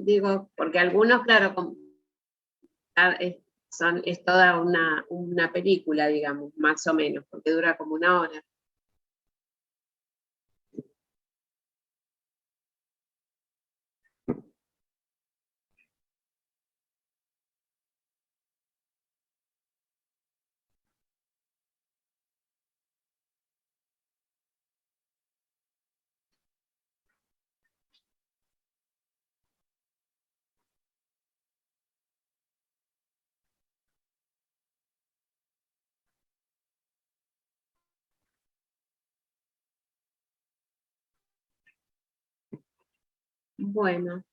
digo, porque algunos, claro, es toda una película, digamos, más o menos, porque dura como 1 hora. Bueno.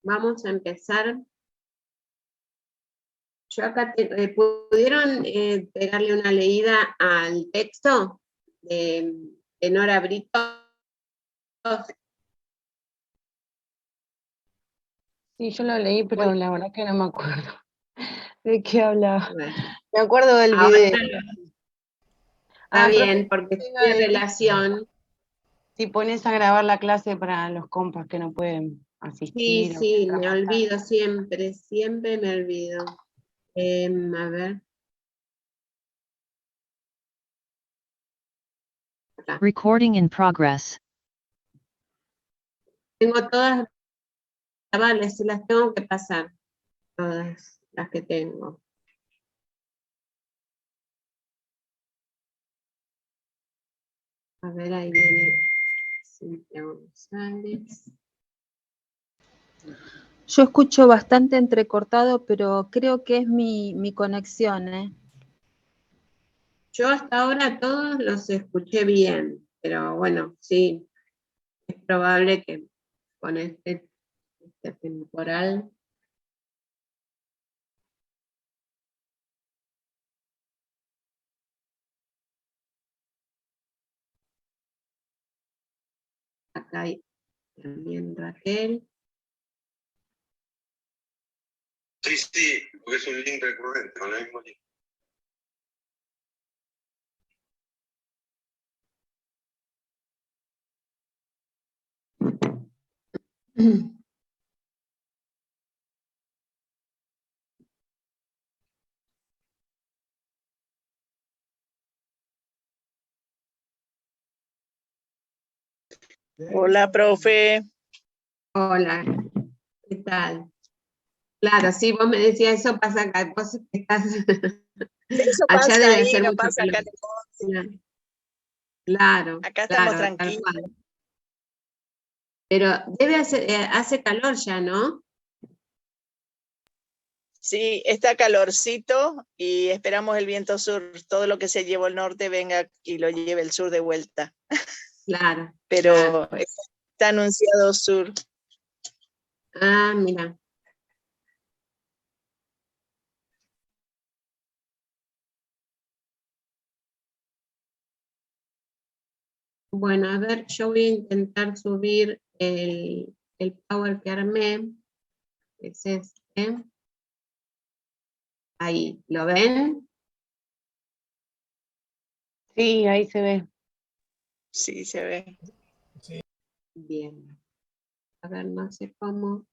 Vamos a empezar. Yo acá ¿pudieron pegarle una leída al texto de Nora Brito? Sí, yo lo leí, pero la verdad que no me acuerdo de qué hablaba. Bueno, Me acuerdo del video. Está Profe, bien, porque te iba a tiene decir, relación. si pones a grabar la clase para los compas que no pueden Sí, asistir. sí, me olvido siempre, siempre me olvido. A ver. Acá. Recording in progress. Tengo todas grabadas, las tengo que pasar. Todas las que tengo. A ver, ahí viene Cintia González. Yo escucho bastante entrecortado, pero creo que es mi conexión, ¿eh? Yo hasta ahora todos los escuché bien, pero bueno, sí, es probable que con este temporal. Acá hay también Raquel. Sí, sí, porque es un link recurrente, con el mismo link. Hola, profe. Hola, ¿qué tal? Claro, sí, vos me decías, eso pasa acá, vos estás Eso allá pasa debe ahí, hacer no mucho pasa acá en calor. el Claro, Acá estamos claro, tal tranquilos. cual. Pero hace calor ya, ¿no? Sí, está calorcito y esperamos el viento sur, todo lo que se llevó el norte venga y lo lleve el sur de vuelta. Claro. Pero Claro. está anunciado sur. Ah, mira. Bueno, a ver, yo voy a intentar subir el Power que armé. Es este. Ahí, ¿lo ven? Sí, ahí se ve. Sí, se ve. Bien. A ver, no sé cómo.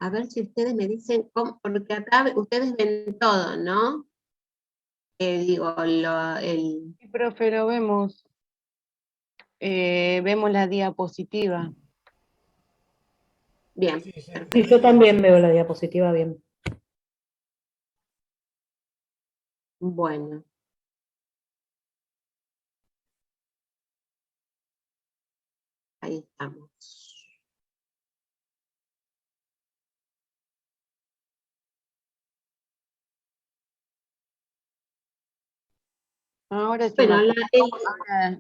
A ver si ustedes me dicen cómo, porque acá ustedes ven todo, ¿no? Digo, el... Sí, profe, lo vemos. Vemos la diapositiva. Bien. Sí, yo también veo la diapositiva bien. Bueno. Ahí estamos. Ahora sí, Bueno, habla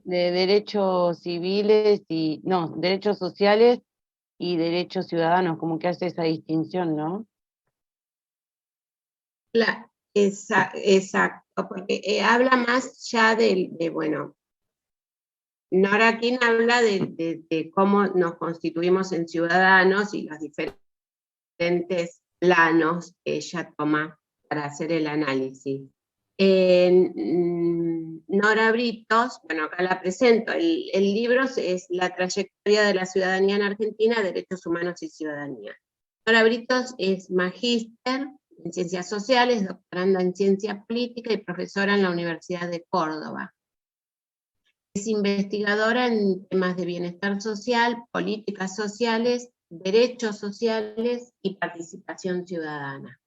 de derechos civiles y, no, derechos sociales y derechos ciudadanos, como que hace esa distinción, ¿no? exacto, porque habla más ya bueno, Nora King habla de cómo nos constituimos en ciudadanos y los diferentes planos que ella toma para hacer el análisis. Nora Britos, bueno, acá la presento, el libro es La trayectoria de la ciudadanía en Argentina, Derechos Humanos y Ciudadanía. Nora Britos es magíster en Ciencias Sociales, doctoranda en Ciencia Política y profesora en la Universidad de Córdoba. Es investigadora en temas de bienestar social, políticas sociales, derechos sociales y participación ciudadana.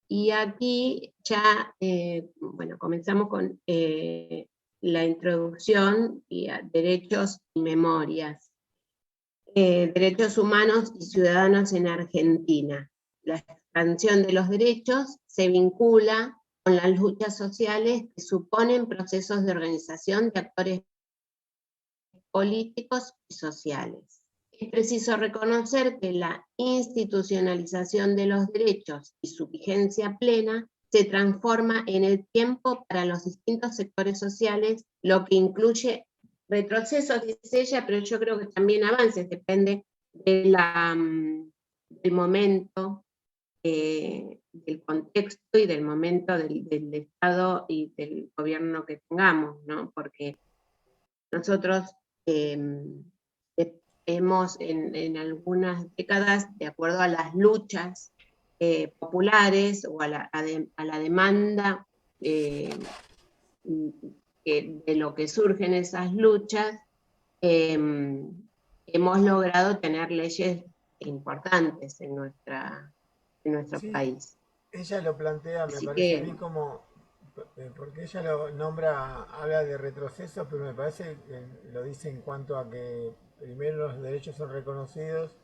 Y aquí ya, bueno, comenzamos con la introducción y a derechos y memorias. Derechos humanos y ciudadanos en Argentina. La expansión de los derechos se vincula con las luchas sociales que suponen procesos de organización de actores políticos y sociales. Es preciso reconocer que la institucionalización de los derechos y su vigencia plena se transforma en el tiempo para los distintos sectores sociales, lo que incluye retrocesos, dice ella, pero yo creo que también avances, depende de del momento, del contexto y del momento del Estado y del gobierno que tengamos, ¿no? Porque nosotros hemos en algunas décadas, de acuerdo a las luchas populares o a la demanda de lo que surgen esas luchas, hemos logrado tener leyes importantes en nuestro Sí, país. ella lo plantea, me Así parece a que, mí como, porque ella lo nombra, habla de retroceso, pero me parece que lo dice en cuanto a que primero los derechos son reconocidos,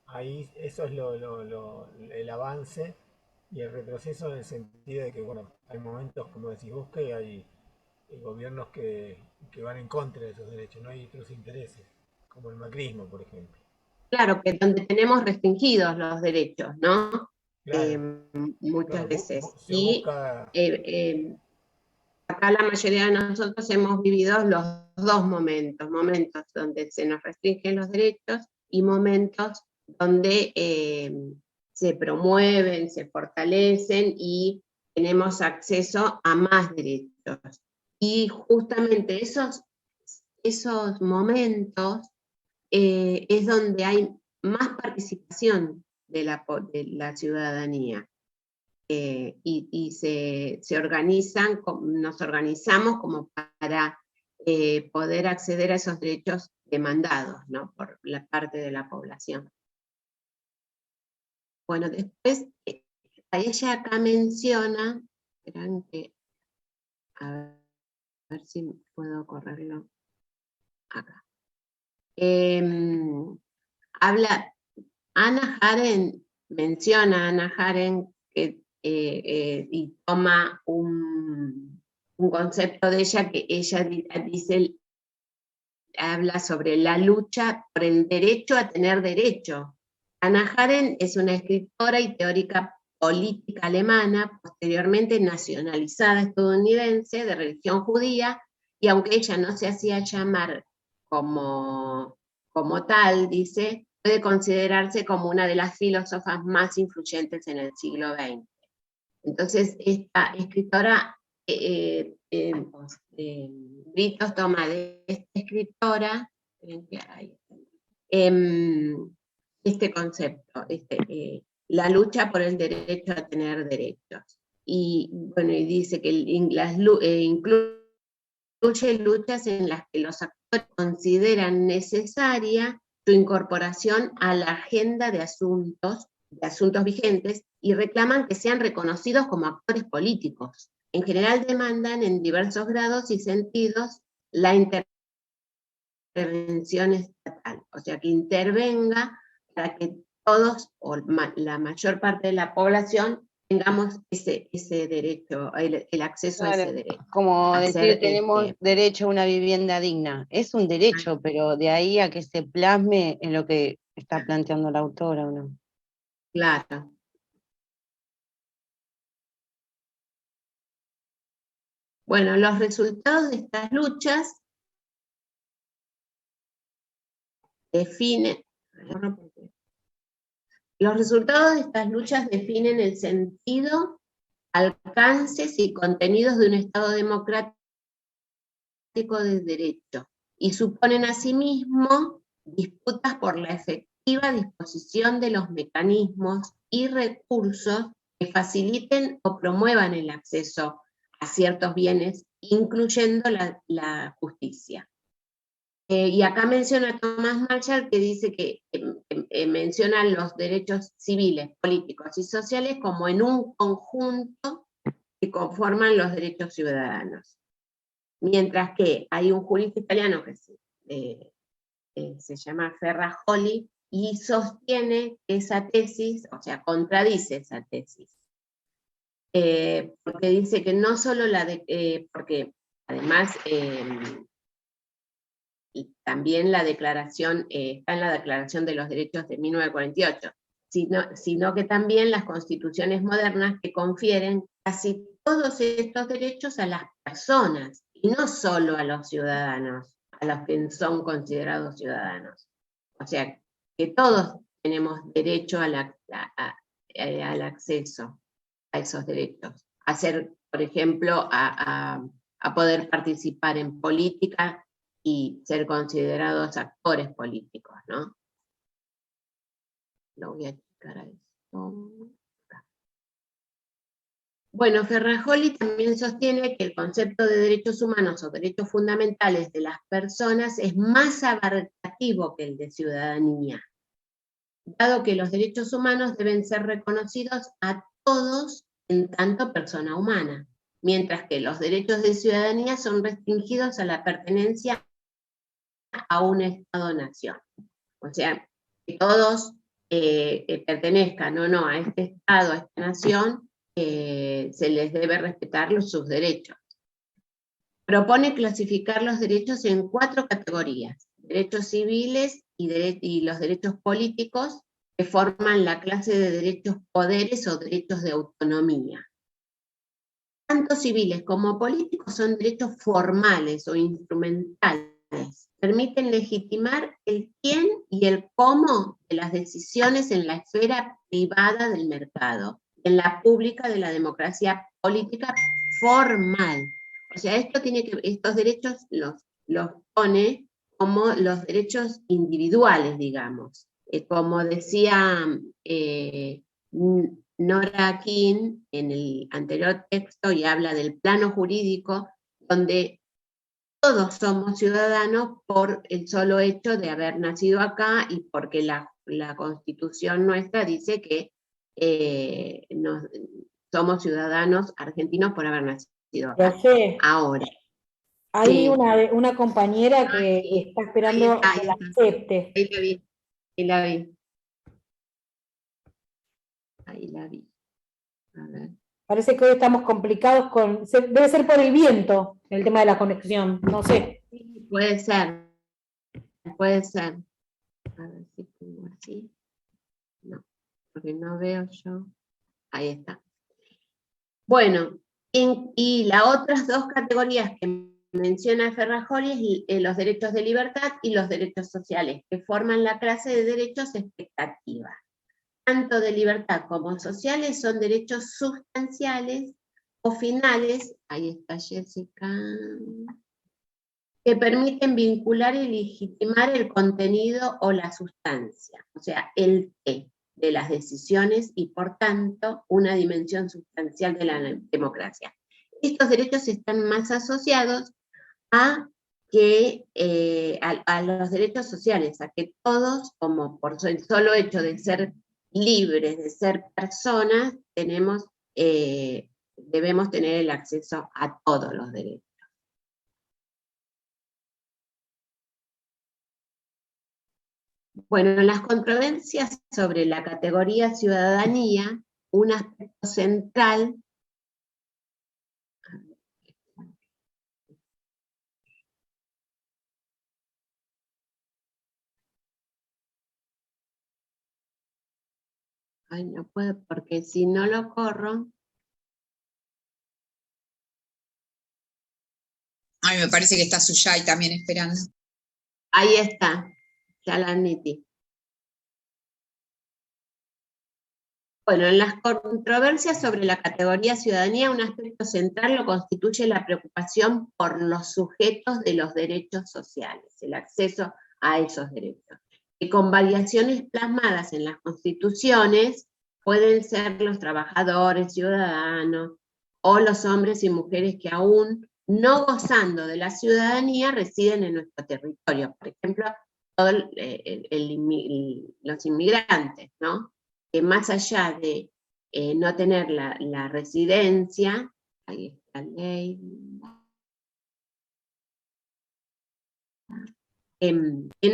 ahí eso es el avance, y el retroceso en el sentido de que, bueno, hay momentos, como decís vos, que hay gobiernos que van en contra de esos derechos, no hay otros intereses, como el macrismo, por ejemplo. claro, que donde tenemos restringidos los derechos, ¿no? Claro, Muchas claro, veces. se Y busca, acá la mayoría de nosotros hemos vivido los dos momentos, momentos donde se nos restringen los derechos y momentos donde se promueven, se fortalecen y tenemos acceso a más derechos. Y justamente esos momentos es donde hay más participación de la ciudadanía. Y se organizan, nos organizamos como para poder acceder a esos derechos demandados, ¿no? Por la parte de la población. Bueno, después, ella acá menciona, esperan que, a ver si puedo correrlo acá. Habla, menciona a Hannah Arendt que, y toma un concepto de ella que ella dice, habla sobre la lucha por el derecho a tener derecho. Hannah Arendt es una escritora y teórica política alemana, posteriormente nacionalizada estadounidense, de religión judía, y aunque ella no se hacía llamar como tal, dice, puede considerarse como una de las filósofas más influyentes en el siglo XX. Entonces, esta escritora, Britos toma de esta escritora este concepto, la lucha por el derecho a tener derechos. Y bueno, y dice que incluye luchas en las que los actores consideran necesaria su incorporación a la agenda de asuntos vigentes y reclaman que sean reconocidos como actores políticos. En general demandan en diversos grados y sentidos la intervención estatal, o sea, que intervenga para que todos, o la mayor parte de la población, tengamos ese derecho, el acceso a ese Claro, derecho. como a decir, ser, tenemos derecho a una vivienda digna. Es un derecho, pero de ahí a que se plasme en lo que está planteando la autora, ¿o no? Claro. Bueno, los resultados de estas luchas definen el sentido, alcances y contenidos de un Estado democrático de derecho y suponen asimismo disputas por la efectiva disposición de los mecanismos y recursos que faciliten o promuevan el acceso a ciertos bienes, incluyendo la justicia. Y acá menciona Thomas Marshall, que dice que menciona los derechos civiles, políticos y sociales como en un conjunto que conforman los derechos ciudadanos. Mientras que hay un jurista italiano que se llama Ferrajoli y sostiene esa tesis, o sea, contradice esa tesis. Porque dice que no solo porque además y también la declaración, está en la Declaración de los Derechos de 1948, sino que también las constituciones modernas que confieren casi todos estos derechos a las personas, y no solo a los ciudadanos, a los que son considerados ciudadanos. O sea, que todos tenemos derecho al acceso a esos derechos, a ser, por ejemplo, a poder participar en política y ser considerados actores políticos, ¿no? Lo voy a checar a esto. Bueno, Ferrajoli también sostiene que el concepto de derechos humanos o derechos fundamentales de las personas es más abarcativo que el de ciudadanía, dado que los derechos humanos deben ser reconocidos a todos en tanto persona humana, mientras que los derechos de ciudadanía son restringidos a la pertenencia a un Estado-nación. O sea, que todos pertenezcan o no a este Estado, a esta nación, se les debe respetar sus derechos. Propone clasificar los derechos en 4 categorías: derechos civiles y los derechos políticos, que forman la clase de derechos poderes o derechos de autonomía. Tanto civiles como políticos son derechos formales o instrumentales. Permiten legitimar el quién y el cómo de las decisiones en la esfera privada del mercado, en la pública de la democracia política formal. O sea, estos derechos los pone como los derechos individuales, digamos. Como decía Nora King en el anterior texto, y habla del plano jurídico, donde todos somos ciudadanos por el solo hecho de haber nacido acá y porque la Constitución nuestra dice que somos ciudadanos argentinos por haber nacido acá. Profe, Ahora. hay Sí. una compañera que Sí. está esperando Ahí que la está. acepte. Ahí la vi. Ahí la vi. A ver. Parece que hoy estamos complicados debe ser por el viento, el tema de la conexión, no sé. Sí, puede ser. Puede ser. A ver si pongo así. No, porque no veo yo. Ahí está. Bueno, y las otras 2 categorías que menciona Ferrajoli es los derechos de libertad y los derechos sociales, que forman la clase de derechos expectativa. Tanto de libertad como sociales son derechos sustanciales o finales, ahí está Jessica, que permiten vincular y legitimar el contenido o la sustancia, o sea, el qué de las decisiones y, por tanto, una dimensión sustancial de la democracia. Estos derechos están más asociados a los derechos sociales, a que todos, como por el solo hecho de ser libres, de ser personas, debemos tener el acceso a todos los derechos. Bueno, en las controversias sobre la categoría ciudadanía, un aspecto central ay, no puedo, porque si no lo corro, Ay, me parece que está Suyay también esperando. ahí está, ya la admití. Bueno, en las controversias sobre la categoría ciudadanía, un aspecto central lo constituye la preocupación por los sujetos de los derechos sociales, el acceso a esos derechos, que con variaciones plasmadas en las constituciones pueden ser los trabajadores, ciudadanos, o los hombres y mujeres que aún no gozando de la ciudadanía residen en nuestro territorio. Por ejemplo, los inmigrantes, ¿no? Que más allá de no tener la residencia, ahí está la ley, deben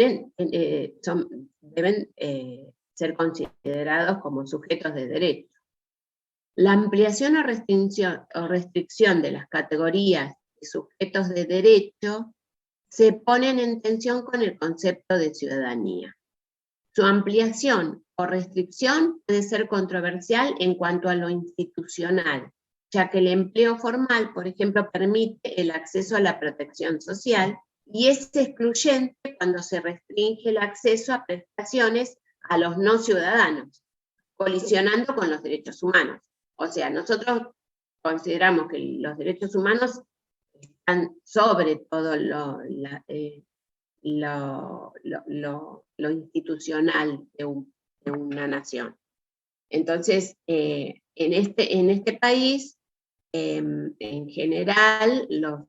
ser considerados como sujetos de derecho. La ampliación o restricción de las categorías de sujetos de derecho se ponen en tensión con el concepto de ciudadanía. Su ampliación o restricción puede ser controversial en cuanto a lo institucional, ya que el empleo formal, por ejemplo, permite el acceso a la protección social y es excluyente cuando se restringe el acceso a prestaciones a los no ciudadanos, colisionando con los derechos humanos. O sea, nosotros consideramos que los derechos humanos están sobre todo lo institucional de una nación. Entonces, en este país, en general, los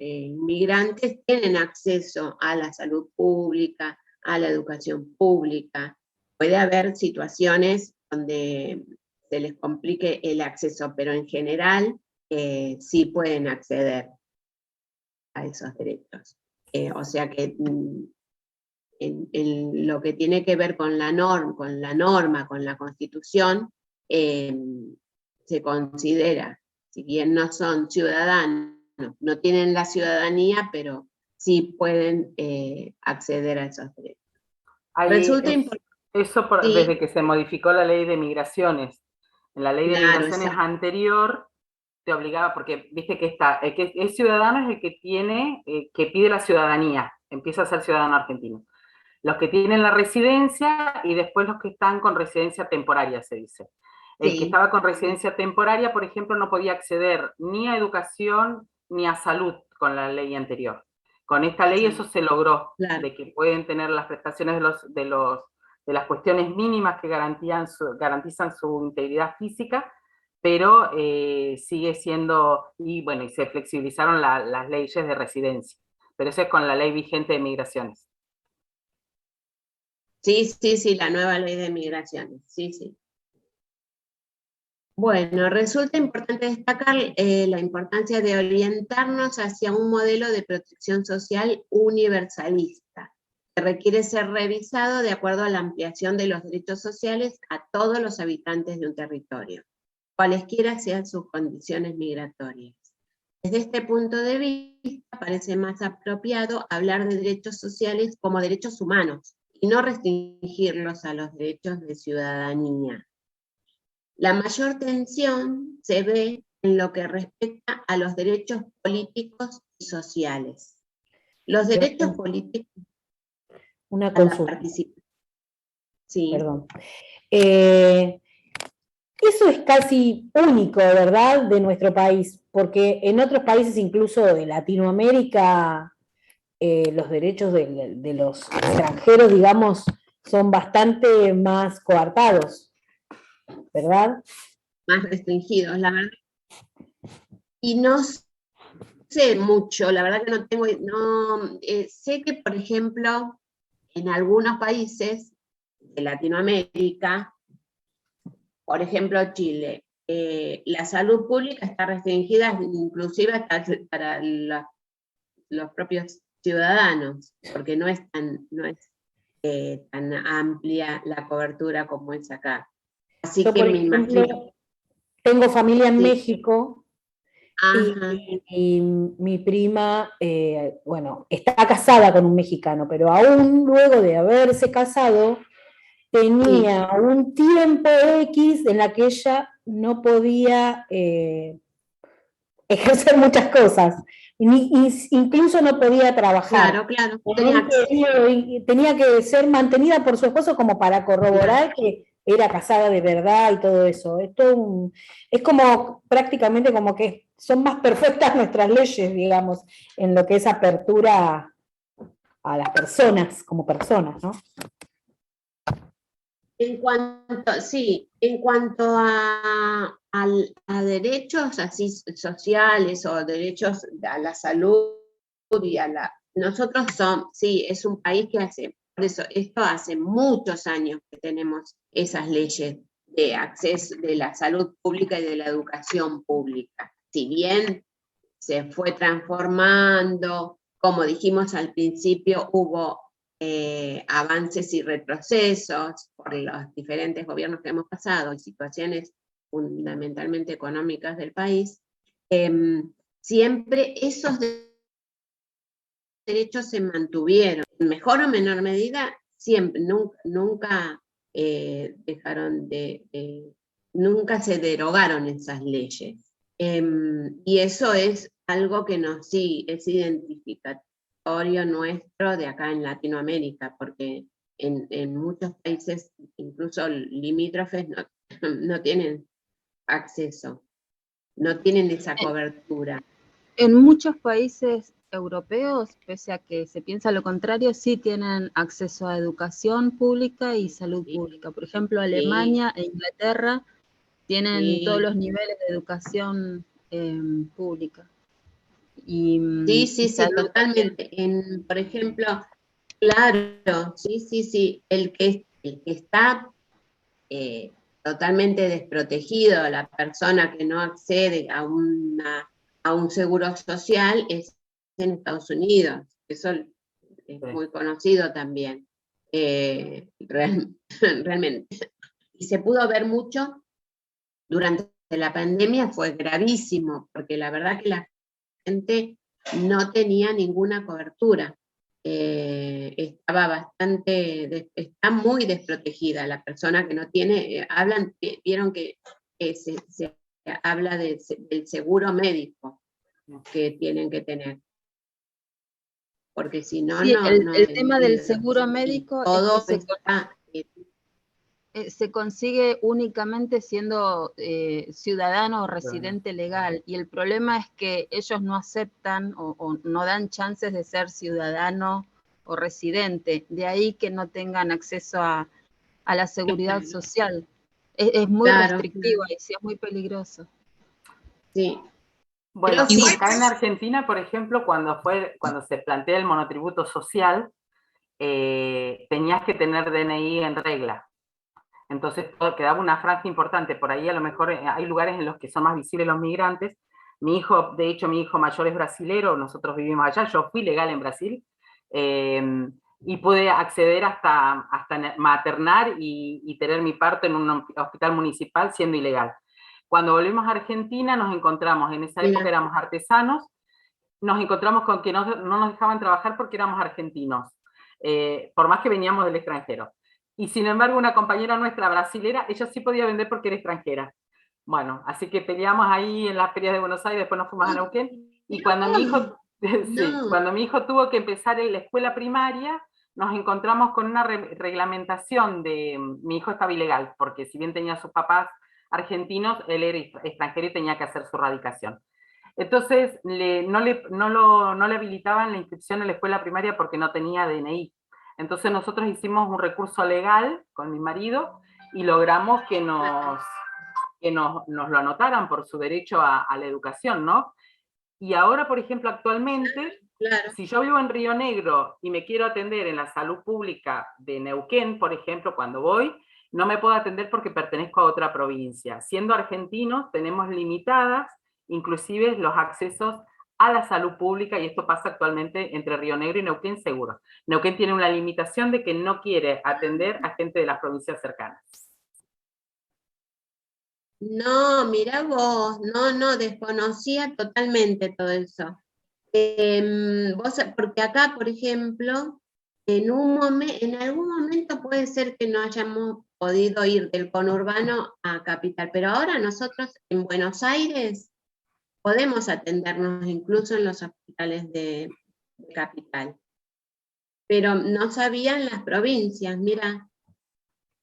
inmigrantes tienen acceso a la salud pública, a la educación pública. Puede haber situaciones donde se les complique el acceso, pero en general sí pueden acceder a esos derechos. O sea que en lo que tiene que ver con la norma, con la Constitución, se considera, si bien no son ciudadanos, no tienen la ciudadanía, pero sí pueden acceder a esos derechos. Resulta importante. Eso Sí, desde que se modificó la ley de migraciones. En la ley de claro, migraciones exacto. anterior te obligaba, porque viste que el que es ciudadano es el que tiene, que pide la ciudadanía, empieza a ser ciudadano argentino. Los que tienen la residencia y después los que están con residencia temporaria, se dice. El Sí. que estaba con residencia temporaria, por ejemplo, no podía acceder ni a educación ni a salud con la ley anterior. Con esta ley Sí. eso se logró, Claro. de que pueden tener las prestaciones de las cuestiones mínimas que garantizan su integridad física, pero sigue siendo, y bueno, y se flexibilizaron las leyes de residencia. Pero eso es con la ley vigente de migraciones. Sí, la nueva ley de migraciones, sí. Bueno, resulta importante destacar la importancia de orientarnos hacia un modelo de protección social universalista, que requiere ser revisado de acuerdo a la ampliación de los derechos sociales a todos los habitantes de un territorio, cualesquiera sean sus condiciones migratorias. Desde este punto de vista, parece más apropiado hablar de derechos sociales como derechos humanos, y no restringirlos a los derechos de ciudadanía. La mayor tensión se ve en lo que respecta a los derechos políticos y sociales. Los derechos políticos Una a la consulta. participación. Sí. Perdón. Eso es casi único, ¿verdad?, de nuestro país, porque en otros países, incluso de Latinoamérica, los derechos de los extranjeros, digamos, son bastante más coartados, ¿verdad? Más restringidos, la verdad. Y no sé mucho, la verdad que no tengo, sé que, por ejemplo, en algunos países de Latinoamérica, por ejemplo Chile, la salud pública está restringida inclusive hasta para los propios ciudadanos, porque no es tan amplia la cobertura como es acá. Así Yo, que por me ejemplo, imagino. tengo familia en Sí. México. Ajá. Y mi prima, bueno, está casada con un mexicano, pero aún luego de haberse casado, tenía un tiempo X en la que ella no podía ejercer muchas cosas, incluso no podía trabajar. Claro, En tenía un periodo, y tenía que ser mantenida por su esposo como para corroborar que era casada de verdad y todo eso. Es como prácticamente como que son más perfectas nuestras leyes, digamos, en lo que es apertura a las personas como personas, ¿no? En cuanto a derechos así sociales o derechos a la salud y nosotros es un país que por eso, esto hace muchos años que tenemos esas leyes de acceso de la salud pública y de la educación pública. Si bien se fue transformando, como dijimos al principio, hubo avances y retrocesos por los diferentes gobiernos que hemos pasado y situaciones fundamentalmente económicas del país, siempre esos derechos se mantuvieron, en mejor o menor medida, siempre, nunca dejaron nunca se derogaron esas leyes. Y eso es algo que es identificatorio nuestro de acá en Latinoamérica, porque en muchos países, incluso limítrofes, no tienen acceso, no tienen esa cobertura. En muchos países europeos, pese a que se piensa lo contrario, sí tienen acceso a educación pública y salud pública. Por ejemplo, Alemania e Inglaterra tienen todos los niveles de educación pública. Sí, totalmente. Por ejemplo, claro, sí. El que está totalmente desprotegido, la persona que no accede a un seguro social es en Estados Unidos. Eso es muy conocido también. Realmente. Y se pudo ver mucho durante la pandemia, fue gravísimo, porque la verdad que la gente no tenía ninguna cobertura. Está muy desprotegida la persona que no tiene, vieron que se habla del seguro médico que tienen que tener. Porque si no, sí, el tema del seguro médico todo es que se consigue únicamente siendo ciudadano o residente legal, y el problema es que ellos no aceptan o no dan chances de ser ciudadano o residente, de ahí que no tengan acceso a la seguridad social. Es muy restrictivo y sí es muy peligroso. Sí. Bueno, acá en Argentina, por ejemplo, cuando se plantea el monotributo social, tenías que tener DNI en regla. Entonces quedaba una franja importante. Por ahí a lo mejor hay lugares en los que son más visibles los migrantes. De hecho, mi hijo mayor es brasilero, nosotros vivimos allá, yo fui legal en Brasil, y pude acceder hasta maternar y tener mi parto en un hospital municipal siendo ilegal. Cuando volvimos a Argentina nos encontramos, en esa época éramos artesanos, nos encontramos con que no nos dejaban trabajar porque éramos argentinos, por más que veníamos del extranjero. Y sin embargo, una compañera nuestra brasilera, ella sí podía vender porque era extranjera. Bueno, así que peleamos ahí en las ferias de Buenos Aires, después nos fuimos a Neuquén, y cuando cuando mi hijo tuvo que empezar en la escuela primaria, nos encontramos con una reglamentación mi hijo estaba ilegal, porque si bien tenía sus papás argentinos, él era extranjero y tenía que hacer su radicación. Entonces, no le habilitaban la inscripción en la escuela primaria porque no tenía DNI. Entonces nosotros hicimos un recurso legal con mi marido y logramos que nos lo anotaran por su derecho a la educación, ¿no? Y ahora, por ejemplo, actualmente, si yo vivo en Río Negro y me quiero atender en la salud pública de Neuquén, por ejemplo, cuando voy, no me puedo atender porque pertenezco a otra provincia. Siendo argentinos, tenemos limitadas inclusive los accesos a la salud pública, y esto pasa actualmente entre Río Negro y Neuquén seguro. Neuquén tiene una limitación de que no quiere atender a gente de las provincias cercanas. No, mirá vos, no, desconocía totalmente todo eso. Porque acá, por ejemplo, en algún momento puede ser que no hayamos podido ir del conurbano a Capital, pero ahora nosotros en Buenos Aires podemos atendernos incluso en los hospitales de Capital. Pero no sabían las provincias, mira.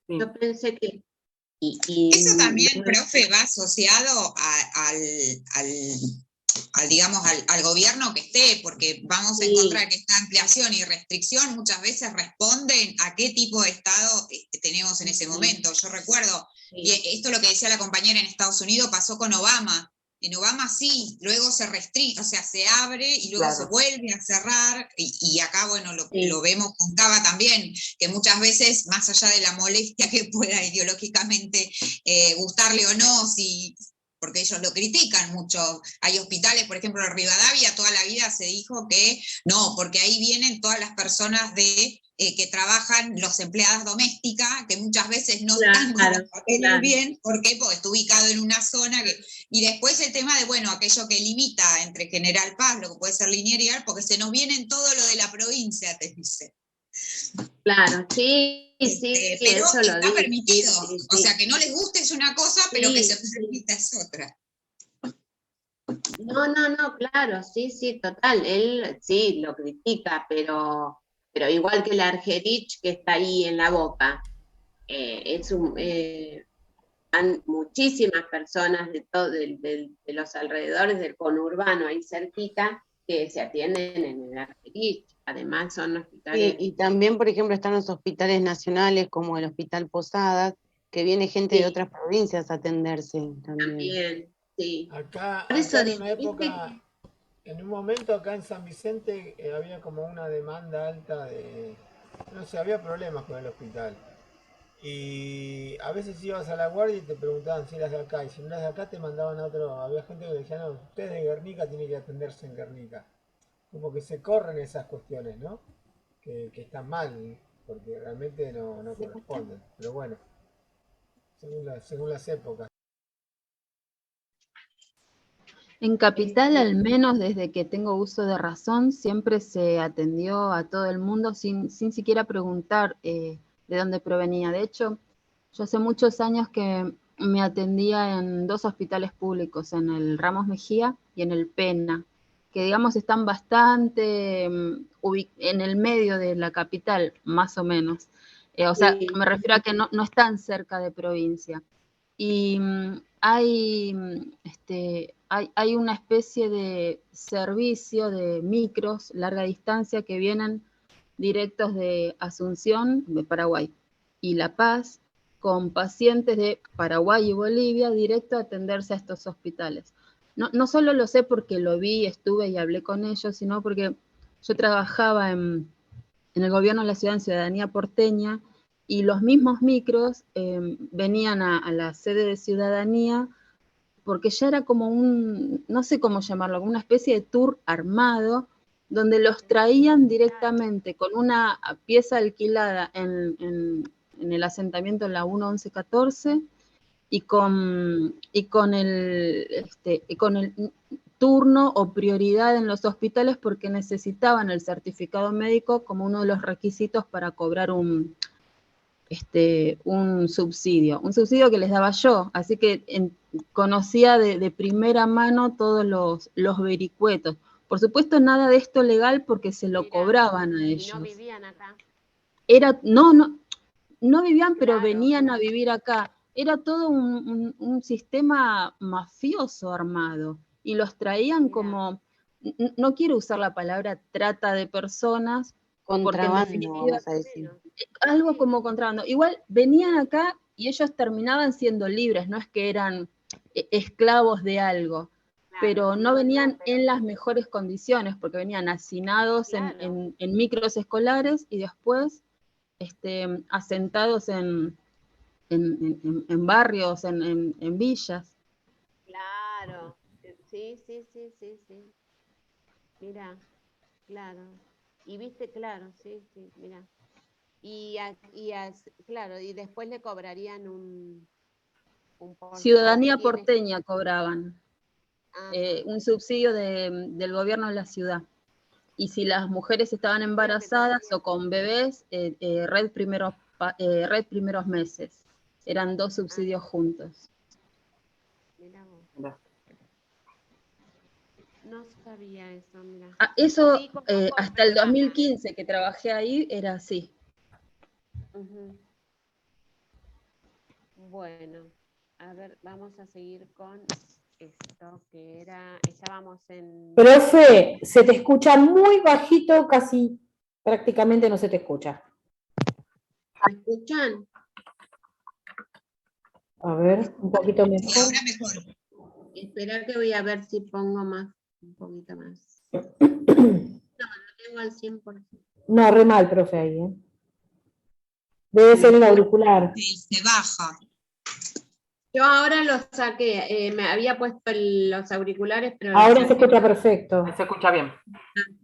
Sí. Yo pensé que... Eso también, profe, va asociado digamos, al gobierno que esté, porque vamos a encontrar que esta ampliación y restricción muchas veces responden a qué tipo de Estado tenemos en ese momento. Yo recuerdo, y esto lo que decía la compañera en Estados Unidos pasó con Obama. En Obama sí, luego se restringe, o sea, se abre y luego se vuelve a cerrar, y acá, bueno, lo vemos, contaba también, que muchas veces, más allá de la molestia que pueda ideológicamente gustarle o no, porque ellos lo critican mucho. Hay hospitales, por ejemplo, en Rivadavia, toda la vida se dijo que no, porque ahí vienen todas las personas que trabajan, los empleadas domésticas, que muchas veces no están con los papeles bien. ¿Por qué? Porque está ubicado en una zona y después el tema de, bueno, aquello que limita entre General Paz, lo que puede ser lineal, porque se nos viene todo lo de la provincia, te dice. Claro, sí, pero eso está lo permitido. sí. O sea, que no les guste es una cosa, pero que se permita es otra. No, claro, sí, total. Él sí lo critica, pero igual que la Argerich que está ahí en la boca, han muchísimas personas de los alrededores del conurbano ahí cerquita que se atienden en el Argerich. Además son hospitales... Y también, por ejemplo, están los hospitales nacionales como el Hospital Posadas, que viene gente de otras provincias a atenderse también. Sí. Acá Por eso en una época, en un momento acá en San Vicente había como una demanda alta no sé, había problemas con el hospital. Y a veces ibas a la guardia y te preguntaban si eras de acá, y si no eras de acá te mandaban a otro. Había gente que decía, no, usted es de Guernica, tiene que atenderse en Guernica. Como que se corren esas cuestiones, ¿no? Que están mal, porque realmente no corresponden. Pero bueno, según las épocas. En Capital, al menos desde que tengo uso de razón, siempre se atendió a todo el mundo sin siquiera preguntar de dónde provenía. De hecho, yo hace muchos años que me atendía en 2 hospitales públicos, en el Ramos Mejía y en el Pena, que digamos están bastante en el medio de la capital, más o menos. O sea, me refiero a que no están cerca de provincia. Y hay una especie de servicio de micros larga distancia que vienen directos de Asunción, de Paraguay, y La Paz, con pacientes de Paraguay y Bolivia, directo a atenderse a estos hospitales. No solo lo sé porque lo vi, estuve y hablé con ellos, sino porque yo trabajaba en el gobierno de la ciudad, en Ciudadanía Porteña, y los mismos micros venían a la sede de Ciudadanía, porque ya era como no sé cómo llamarlo, como una especie de tour armado, donde los traían directamente con una pieza alquilada en el asentamiento en la 1114, y con el turno o prioridad en los hospitales porque necesitaban el certificado médico como uno de los requisitos para cobrar un subsidio que les daba yo, así que conocía de primera mano todos los vericuetos. Por supuesto, nada de esto legal porque se lo cobraban a ellos. ¿Y no vivían acá? No vivían, pero venían a vivir acá. Era todo un sistema mafioso armado, y los traían como, no quiero usar la palabra trata de personas, porque en definitiva, vamos a decir. algo como contrabando. Igual venían acá y ellos terminaban siendo libres, no es que eran esclavos de algo, pero no venían en las mejores condiciones, porque venían hacinados en micros escolares y después asentados en barrios, en villas. Claro, sí. Mira, claro. Y viste, claro, sí, mira. Claro, y después le cobrarían un Ciudadanía porcentaje. porteña cobraban, un subsidio del gobierno de la ciudad. Y si las mujeres estaban embarazadas o con bebés, red primeros meses. Eran 2 subsidios juntos. Mira vos. Mirá. No sabía eso, mira. Eso, Sí, conozco el hasta el programa. 2015 que trabajé ahí, era así. Ujú. Bueno, a ver, vamos a seguir con esto que era, estábamos en... Profe, se te escucha muy bajito, casi prácticamente no se te escucha. ¿Me escuchan? A ver, un poquito Y mejor. ahora mejor. Espera que voy a ver si pongo más, un poquito más. No tengo al 100%. No, re mal, profe, ahí, ¿eh? Debe ser el auricular. Se baja. Yo ahora los saqué, me había puesto los auriculares, pero Ahora los se saqué. escucha perfecto. Se escucha bien.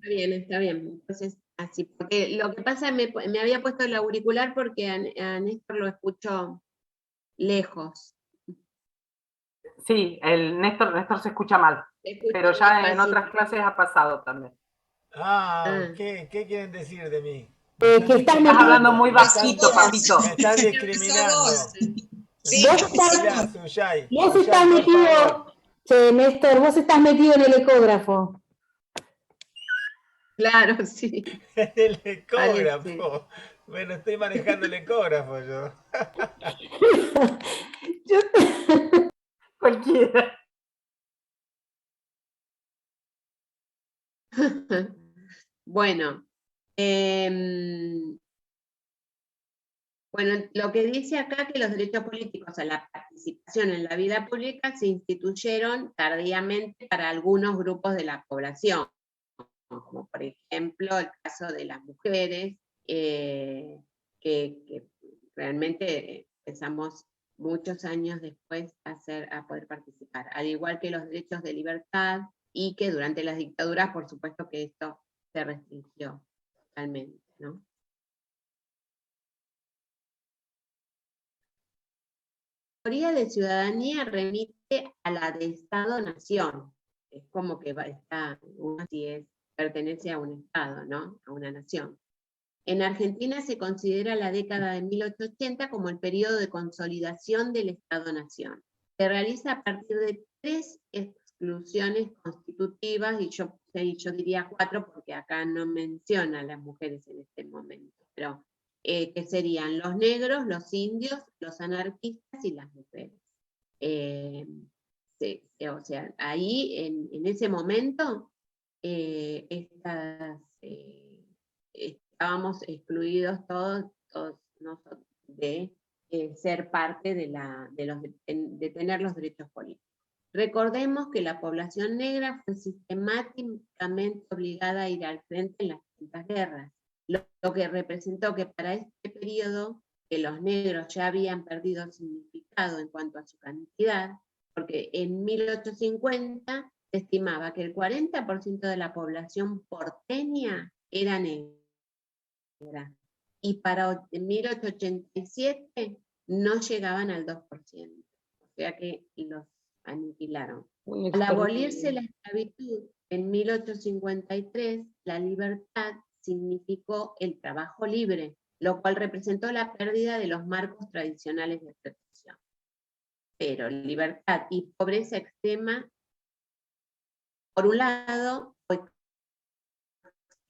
Está bien. Entonces, así, porque lo que pasa, me había puesto el auricular porque a Néstor lo escucho lejos. Sí, el Néstor se escucha mal, pero ya en otras clases ha pasado también. ¿Qué quieren decir de mí? Que estás Estás metido. hablando muy bajito, papito. Me están Sos discriminando. vos. Sí, Vos estás, Suyay, vos Suyay, estás por metido, favor. che, Néstor, vos estás metido en el ecógrafo. Claro, sí. El Parece. ecógrafo. Bueno, estoy manejando el ecógrafo yo. Cualquiera. Bueno, bueno, lo que dice acá que los derechos políticos a la participación en la vida pública se instituyeron tardíamente para algunos grupos de la población, como por ejemplo el caso de las mujeres, que realmente empezamos muchos años después a poder participar, al igual que los derechos de libertad, y que durante las dictaduras, por supuesto que esto se restringió totalmente, ¿no? La teoría de ciudadanía remite a la de Estado-Nación. Es como que pertenece a un Estado, ¿no? A una nación. En Argentina se considera la década de 1880 como el periodo de consolidación del Estado-Nación. Se realiza a partir de 3 exclusiones constitutivas, y yo diría 4 porque acá no menciona a las mujeres en este momento, pero que serían los negros, los indios, los anarquistas y las mujeres. O sea, ahí en ese momento estábamos excluidos todos nosotros de ser parte de tener los derechos políticos. Recordemos que la población negra fue sistemáticamente obligada a ir al frente en las distintas guerras, lo que representó que para este periodo, que los negros ya habían perdido significado en cuanto a su cantidad, porque en 1850 se estimaba que el 40% de la población porteña era negra, y para 1887 no llegaban al 2%, o sea que los aniquilaron. Al abolirse la esclavitud en 1853, la libertad significó el trabajo libre, lo cual representó la pérdida de los marcos tradicionales de protección. Pero libertad y pobreza extrema, por un lado,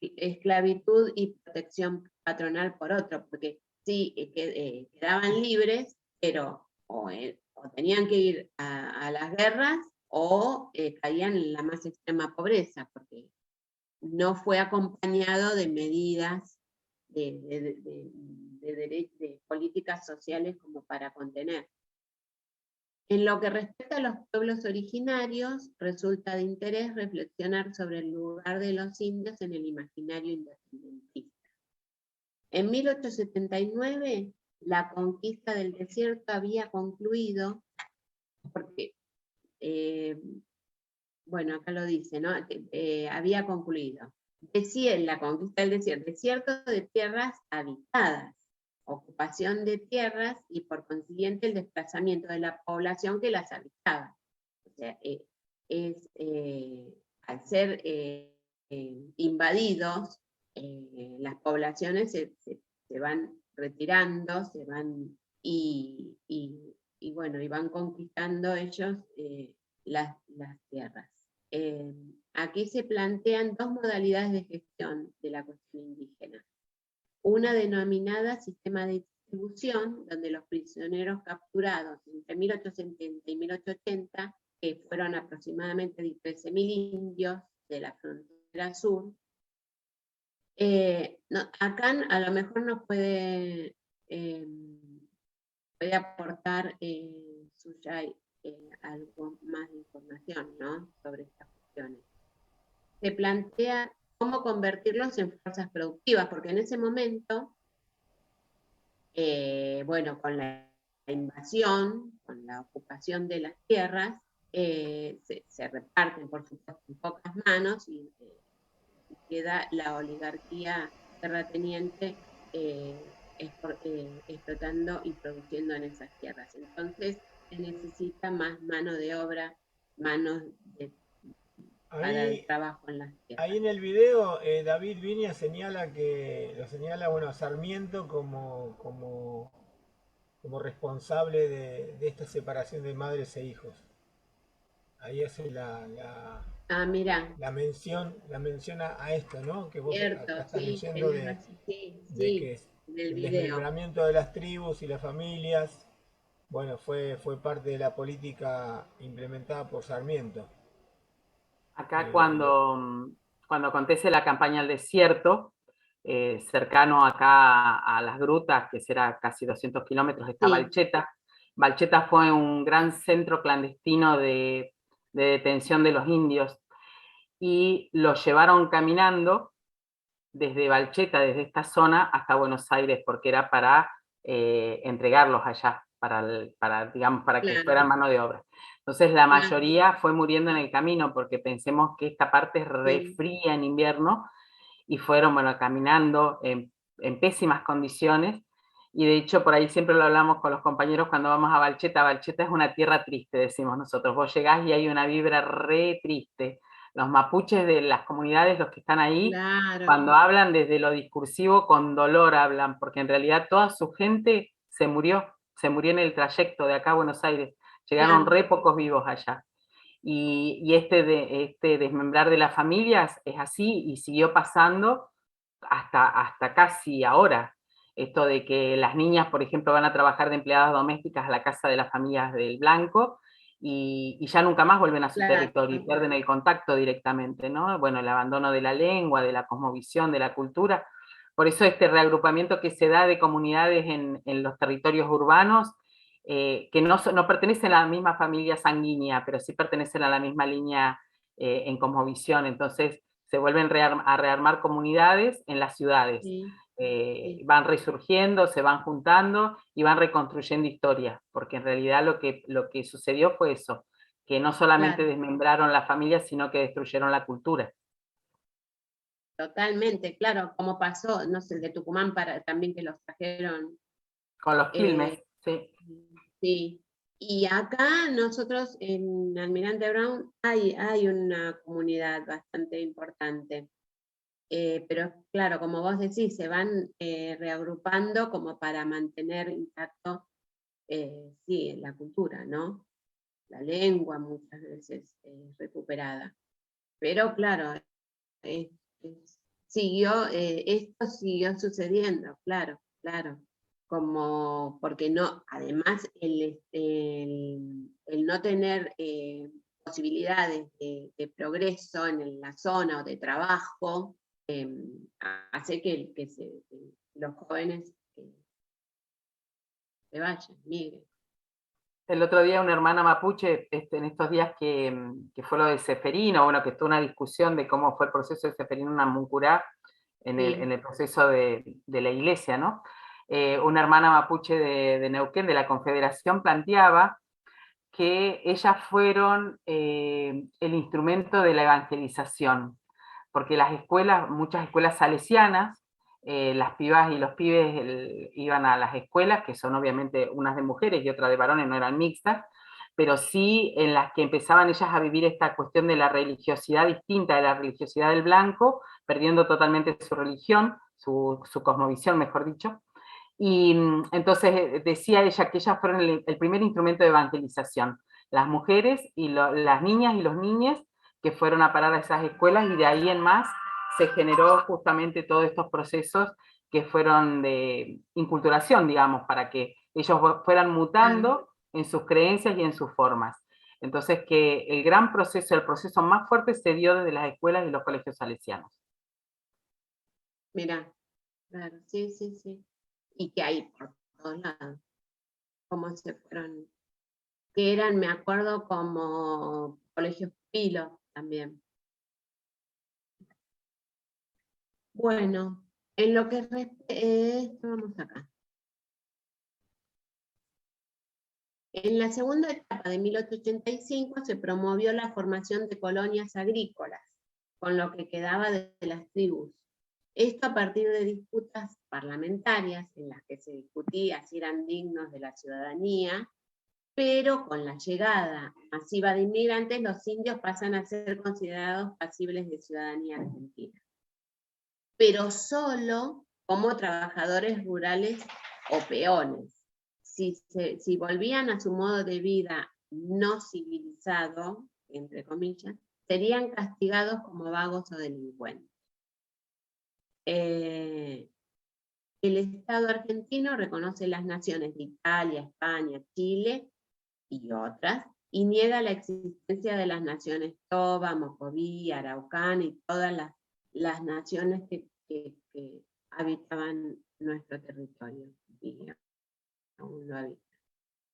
esclavitud y protección patronal por otro, porque sí, quedaban libres, pero o tenían que ir a las guerras o caían en la más extrema pobreza, porque no fue acompañado de medidas de políticas sociales como para contener. En lo que respecta a los pueblos originarios, resulta de interés reflexionar sobre el lugar de los indios en el imaginario independentista. En 1879, la conquista del desierto había concluido, porque bueno, acá lo dice, ¿no? Había concluido. La conquista del desierto de tierras habitadas, ocupación de tierras y por consiguiente el desplazamiento de la población que las habitaba. O sea, al ser invadidos, las poblaciones se van retirando, se van y bueno, y van conquistando ellos las tierras. Aquí se plantean dos modalidades de gestión de la cuestión indígena. Una denominada sistema de distribución, donde los prisioneros capturados entre 1870 y 1880, que fueron aproximadamente 13.000 indios de la frontera sur. Acá a lo mejor nos puede aportar Suyay algo más de información, ¿no?, sobre estas cuestiones. Se plantea cómo convertirlos en fuerzas productivas, porque en ese momento, bueno, con la invasión, con la ocupación de las tierras, se reparten, por supuesto, en pocas manos y queda la oligarquía terrateniente explotando y produciendo en esas tierras. Entonces se necesita más mano de obra, para el trabajo en las tierras. Ahí en el video David Viña lo señala, bueno, a Sarmiento como responsable de esta separación de madres e hijos. Ahí hace la mención a esto, ¿no? Que vos acá estás diciendo de que el desmembramiento de las tribus y las familias, bueno, fue parte de la política implementada por Sarmiento. Acá cuando acontece la campaña al desierto, cercano acá a las grutas, que será casi 200 kilómetros, está Balcheta. Balcheta fue un gran centro clandestino de detención de los indios, y los llevaron caminando desde Balcheta, desde esta zona, hasta Buenos Aires, porque era para entregarlos allá, para que fueran mano de obra. Entonces la mayoría fue muriendo en el camino, porque pensemos que esta parte es re fría en invierno, y fueron, bueno, caminando en pésimas condiciones, y de hecho por ahí siempre lo hablamos con los compañeros cuando vamos a Balcheta. Balcheta es una tierra triste, decimos nosotros. Vos llegás y hay una vibra re triste. Los mapuches de las comunidades, los que están ahí, cuando hablan desde lo discursivo, con dolor hablan, porque en realidad toda su gente se murió en el trayecto de acá a Buenos Aires. Llegaron re pocos vivos allá. Y este desmembrar de las familias es así, y siguió pasando hasta casi ahora. Esto de que las niñas, por ejemplo, van a trabajar de empleadas domésticas a la casa de las familias del blanco, y ya nunca más vuelven a su territorio, y pierden el contacto directamente, ¿no? Bueno, el abandono de la lengua, de la cosmovisión, de la cultura. Por eso este reagrupamiento que se da de comunidades en los territorios urbanos, que no pertenecen a la misma familia sanguínea, pero sí pertenecen a la misma línea en cosmovisión. Entonces se vuelven a rearmar comunidades en las ciudades. Van resurgiendo, se van juntando y van reconstruyendo historias, porque en realidad lo que sucedió fue eso, que no solamente desmembraron la familia, sino que destruyeron la cultura. Totalmente, claro, como pasó, no sé, el de Tucumán también, que los trajeron. Con los quilmes, sí. Sí, y acá nosotros en Almirante Brown hay una comunidad bastante importante. Pero claro, como vos decís, se van reagrupando como para mantener intacto la cultura, ¿no? La lengua muchas veces recuperada. Pero claro, esto siguió sucediendo, claro. Porque no, además el no tener posibilidades de progreso en la zona o de trabajo, hace que los jóvenes se vayan, migren. El otro día una hermana mapuche, en estos días que fue lo de Ceferino, bueno, que estuvo una discusión de cómo fue el proceso de Ceferino en Namuncurá, en el proceso de la iglesia, ¿no? Una hermana mapuche de Neuquén, de la Confederación, planteaba que ellas fueron el instrumento de la evangelización, porque las escuelas, muchas escuelas salesianas, las pibas y los pibes iban a las escuelas, que son obviamente unas de mujeres y otras de varones, no eran mixtas, pero sí en las que empezaban ellas a vivir esta cuestión de la religiosidad distinta de la religiosidad del blanco, perdiendo totalmente su religión, su cosmovisión, mejor dicho. Y entonces decía ella que ellas fueron el primer instrumento de evangelización, las mujeres y las niñas y los niños que fueron a parar a esas escuelas, y de ahí en más se generó justamente todos estos procesos que fueron de inculturación, digamos, para que ellos fueran mutando en sus creencias y en sus formas. Entonces que el gran proceso, el proceso más fuerte se dio desde las escuelas y los colegios salesianos. Mirá, claro, sí, sí, sí. Y que hay por todos lados. Cómo se fueron, que eran, me acuerdo, como colegios pilos también. Bueno, en lo que vamos acá. En la segunda etapa de 1885 se promovió la formación de colonias agrícolas, con lo que quedaba de las tribus. Esto a partir de disputas parlamentarias en las que se discutía si eran dignos de la ciudadanía, pero con la llegada masiva de inmigrantes, los indios pasan a ser considerados pasibles de ciudadanía argentina, pero solo como trabajadores rurales o peones. Si volvían a su modo de vida no civilizado, entre comillas, serían castigados como vagos o delincuentes. El Estado argentino reconoce las naciones de Italia, España, Chile y otras, y niega la existencia de las naciones Toba, Mocoví, Araucán y todas las naciones que habitaban nuestro territorio. Y aún lo habitan.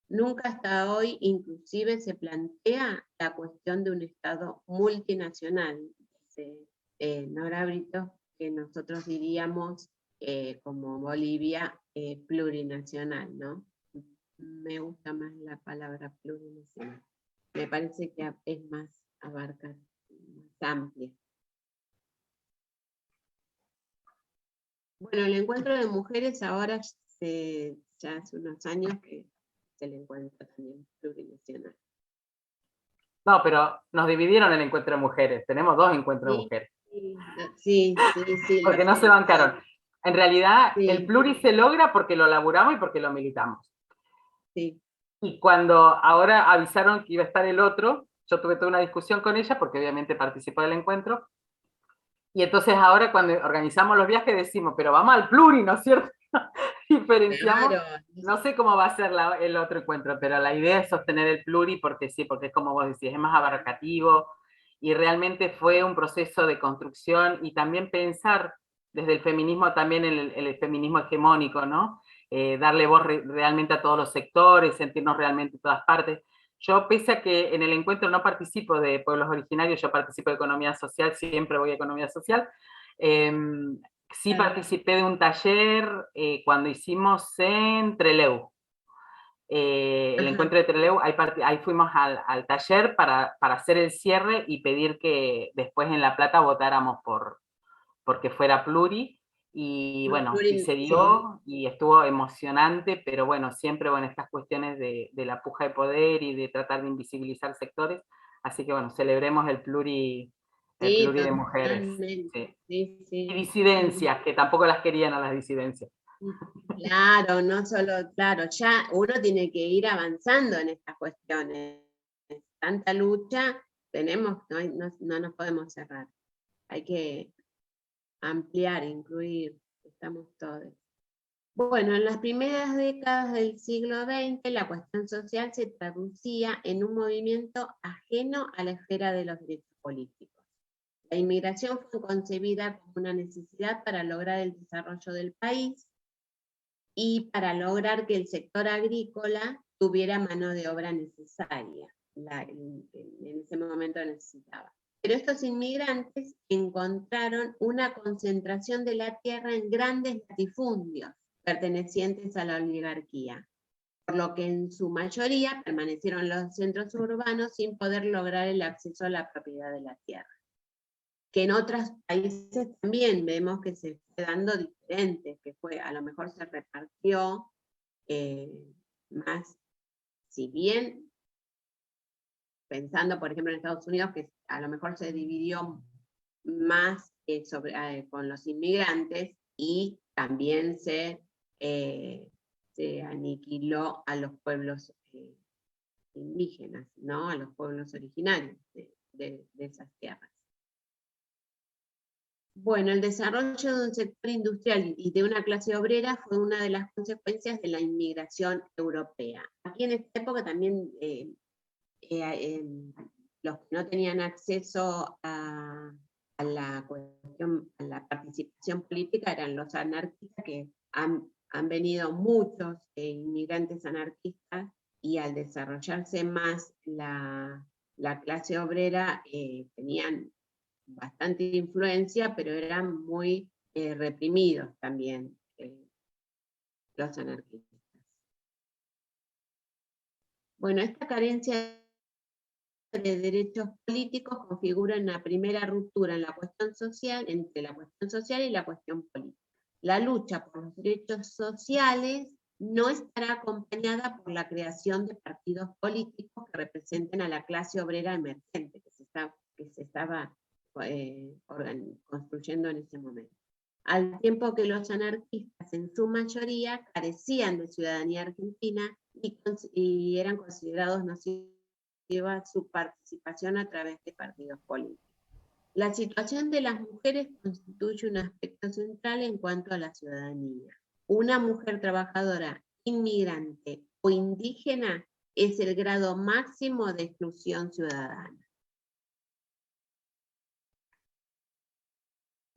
Nunca hasta hoy inclusive se plantea la cuestión de un Estado multinacional, dice Nora Brito, que nosotros diríamos como Bolivia plurinacional, ¿no? Me gusta más la palabra plurinacional. Me parece que es más abarca, más amplia. Bueno, el encuentro de mujeres ahora ya hace unos años que se le encuentra también plurinacional. No, pero nos dividieron el encuentro de mujeres. Tenemos 2 encuentros de mujeres. Sí. Porque no se bancaron. En realidad, sí. El pluri se logra porque lo laburamos y porque lo militamos. Sí. Y cuando ahora avisaron que iba a estar el otro, yo tuve toda una discusión con ella, porque obviamente participó del encuentro, y entonces ahora cuando organizamos los viajes decimos, pero vamos al pluri, ¿no es cierto? Diferenciamos, Claro. no sé cómo va a ser el otro encuentro, pero la idea es sostener el pluri porque sí, porque es como vos decís, es más abarcativo, y realmente fue un proceso de construcción, y también pensar desde el feminismo también el feminismo hegemónico, ¿no? Darle voz realmente a todos los sectores, sentirnos realmente en todas partes. Yo, pese a que en el encuentro no participo de pueblos originarios, yo participo de economía social, siempre voy a economía social, sí participé de un taller cuando hicimos en Trelew. El encuentro de Trelew, ahí fuimos al taller para hacer el cierre y pedir que después en La Plata votáramos porque fuera pluri, y bueno, y se dio, y estuvo emocionante, pero bueno, siempre bueno, estas cuestiones de la puja de poder y de tratar de invisibilizar sectores, así que bueno, celebremos el pluri de mujeres. Sí. Y disidencias, que tampoco las querían a las disidencias. Claro, no solo, claro, ya uno tiene que ir avanzando en estas cuestiones. Tanta lucha, no nos podemos cerrar. Hay que ampliar, incluir, estamos todos. Bueno, en las primeras décadas del siglo XX, la cuestión social se traducía en un movimiento ajeno a la esfera de los derechos políticos. La inmigración fue concebida como una necesidad para lograr el desarrollo del país y para lograr que el sector agrícola tuviera mano de obra necesaria. En ese momento necesitaba. Pero estos inmigrantes encontraron una concentración de la tierra en grandes latifundios pertenecientes a la oligarquía. por lo que en su mayoría permanecieron en los centros urbanos sin poder lograr el acceso a la propiedad de la tierra. Que en otros países también vemos que se fue dando diferente, que fue, a lo mejor se repartió más, si bien, pensando por ejemplo en Estados Unidos, que a lo mejor se dividió más con los inmigrantes, y también se aniquiló a los pueblos indígenas, ¿no? A los pueblos originarios de esas tierras. Bueno, el desarrollo de un sector industrial y de una clase obrera fue una de las consecuencias de la inmigración europea. Aquí en esta época también los que no tenían acceso a la participación política eran los anarquistas, que han venido muchos inmigrantes anarquistas, y al desarrollarse más la clase obrera tenían bastante influencia, pero eran muy reprimidos también los anarquistas. Bueno, esta carencia de derechos políticos configura una primera ruptura en la cuestión social, entre la cuestión social y la cuestión política. La lucha por los derechos sociales no estará acompañada por la creación de partidos políticos que representen a la clase obrera emergente que se estaba construyendo en ese momento. Al tiempo que los anarquistas en su mayoría carecían de ciudadanía argentina y eran considerados nocivos su participación a través de partidos políticos. La situación de las mujeres constituye un aspecto central en cuanto a la ciudadanía. Una mujer trabajadora, inmigrante o indígena es el grado máximo de exclusión ciudadana.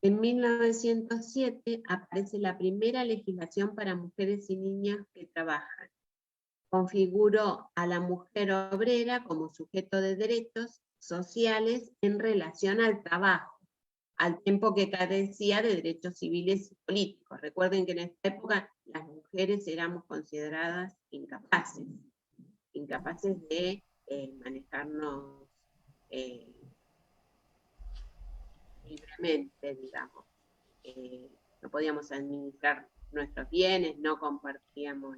En 1907 aparece la primera legislación para mujeres y niñas que trabajan. Configuró a la mujer obrera como sujeto de derechos sociales en relación al trabajo, al tiempo que carecía de derechos civiles y políticos. Recuerden que en esta época las mujeres éramos consideradas incapaces de manejarnos libremente, digamos. No podíamos administrar nuestros bienes, no compartíamos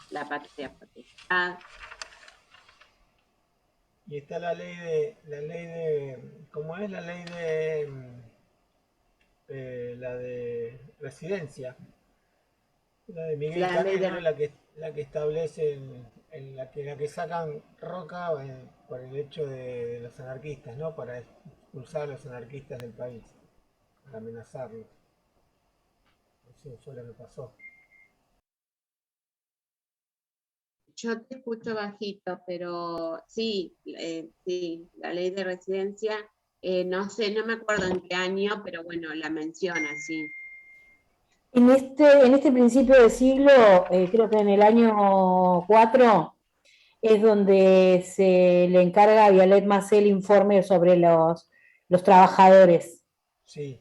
la patria potestad. Y está la ley de, ¿cómo es la ley la de residencia? La de Miguel Canelo, la que establece, la que sacan Roca por el hecho de los anarquistas, ¿no? Para expulsar a los anarquistas del país, para amenazarlos. Eso fue lo que pasó. Yo te escucho bajito, pero sí, sí, la ley de residencia, no sé, no me acuerdo en qué año, pero bueno, la menciona, sí. En este principio de siglo, creo que en el año 4, es donde se le encarga a Violet Macé el informe sobre los trabajadores. Sí.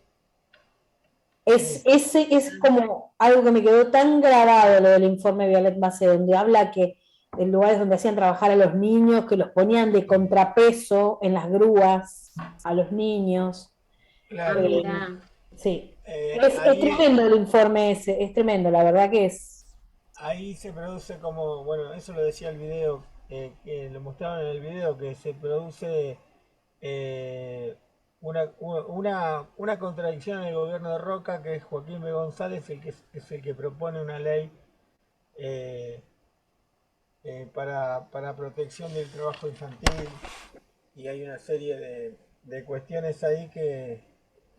Es como algo que me quedó tan grabado, lo del informe de Violet Macé, donde habla que en lugares donde hacían trabajar a los niños, que los ponían de contrapeso en las grúas a los niños. Claro. Sí. Es tremendo el informe ese, es tremendo, la verdad que es. Ahí se produce como, bueno, eso lo decía el video, que lo mostraban en el video, que se produce una contradicción en el gobierno de Roca, que es Joaquín B. González, es el que propone una ley para protección del trabajo infantil, y hay una serie de cuestiones ahí que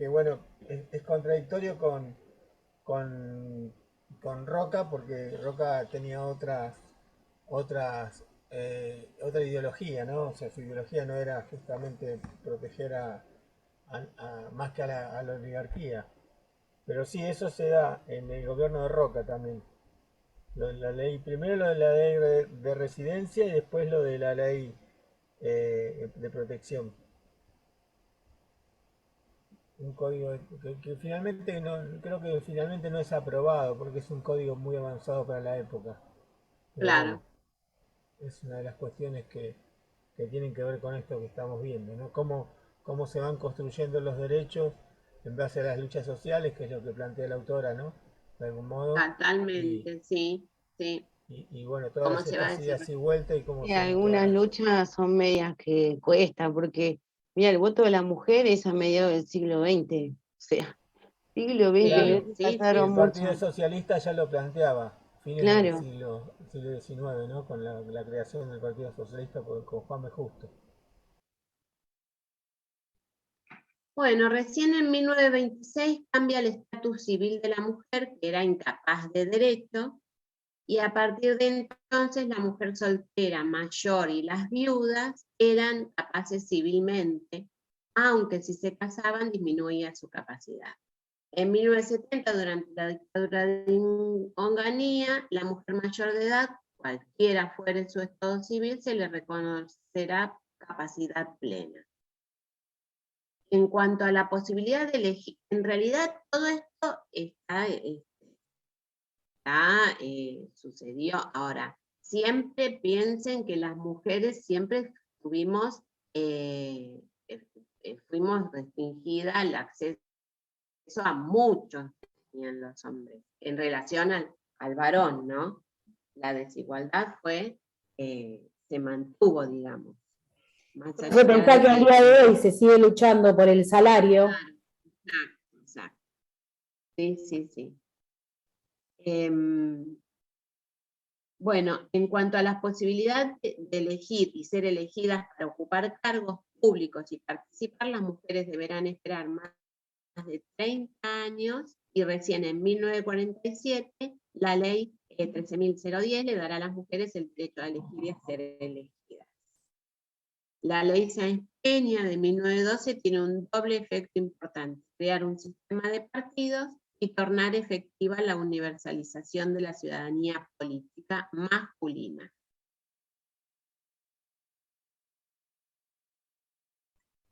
bueno, es contradictorio con Roca, porque Roca tenía otra ideología, ¿no? O sea, su ideología no era justamente proteger más que a la oligarquía. Pero sí, eso se da en el gobierno de Roca también. Primero lo de la ley de residencia y después lo de la ley de protección. Un código que creo que finalmente no es aprobado, porque es un código muy avanzado para la época. Pero Claro. bueno, es una de las cuestiones que tienen que ver con esto que estamos viendo, ¿no? Cómo se van construyendo los derechos en base a las luchas sociales, que es lo que plantea la autora, ¿no? De algún modo. Totalmente, sí, sí. Y bueno, todas ¿Cómo se va a estas decir? idas y vueltas y cómo Y son todas algunas luchas son medias que cuesta, porque, mira, el voto de la mujer es a mediados del siglo XX. O sea, siglo XX, Claro, mirá que Sí, sí, y pasaron el sí. Partido muchas. Socialista ya lo planteaba, fines del Claro. siglo XIX, ¿no? Con la creación del Partido Socialista con Juan B. Justo. Bueno, recién en 1926 cambia el estatus civil de la mujer, que era incapaz de derecho, y a partir de entonces la mujer soltera, mayor y las viudas eran capaces civilmente, aunque si se casaban disminuía su capacidad. En 1970, durante la dictadura de Onganía, la mujer mayor de edad, cualquiera fuere su estado civil, se le reconocerá capacidad plena. En cuanto a la posibilidad de elegir, en realidad todo esto sucedió. Ahora, siempre piensen que las mujeres siempre tuvimos, fuimos restringidas al acceso a muchos que tenían los hombres, en relación al varón, ¿no? La desigualdad se mantuvo, digamos. Más Se allá pensar de que al que... día de hoy se sigue luchando por el salario. Exacto, exacto. Sí, sí, sí. Em, bueno, en cuanto a las posibilidades de elegir y ser elegidas para ocupar cargos públicos y participar, las mujeres deberán esperar más de 30 años y recién en 1947 la ley 13.010 le dará a las mujeres el derecho a elegir y a ser elegidas. La ley Sáenz Peña de 1912 tiene un doble efecto importante: crear un sistema de partidos y tornar efectiva la universalización de la ciudadanía política masculina.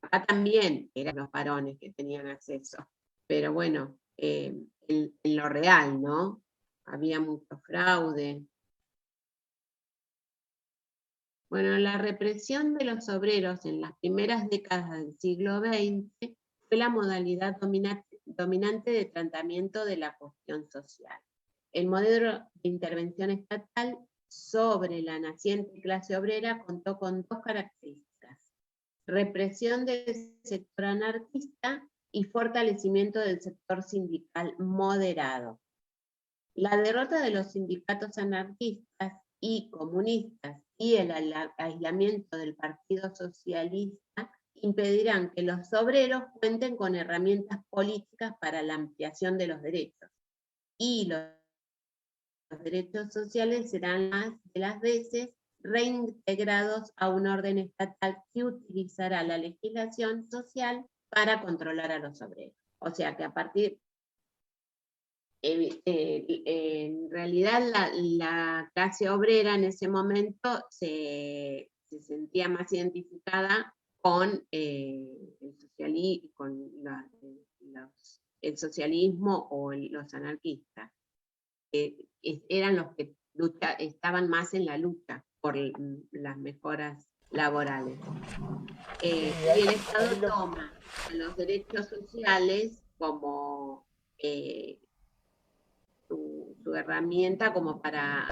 Acá también eran los varones que tenían acceso, pero bueno, en lo real, ¿no? Había mucho fraude. Bueno, la represión de los obreros en las primeras décadas del siglo XX fue la modalidad dominante de tratamiento de la cuestión social. El modelo de intervención estatal sobre la naciente clase obrera contó con dos características: represión del sector anarquista y fortalecimiento del sector sindical moderado. La derrota de los sindicatos anarquistas y comunistas y el aislamiento del Partido Socialista impedirán que los obreros cuenten con herramientas políticas para la ampliación de los derechos. Y los derechos sociales serán más de las veces reintegrados a un orden estatal que utilizará la legislación social para controlar a los obreros. O sea que a partir... en realidad la clase obrera en ese momento se sentía más identificada con, el socialismo o los anarquistas. Eran los que estaban más en la lucha por las mejoras laborales. Y el Estado toma los derechos sociales como su herramienta como para a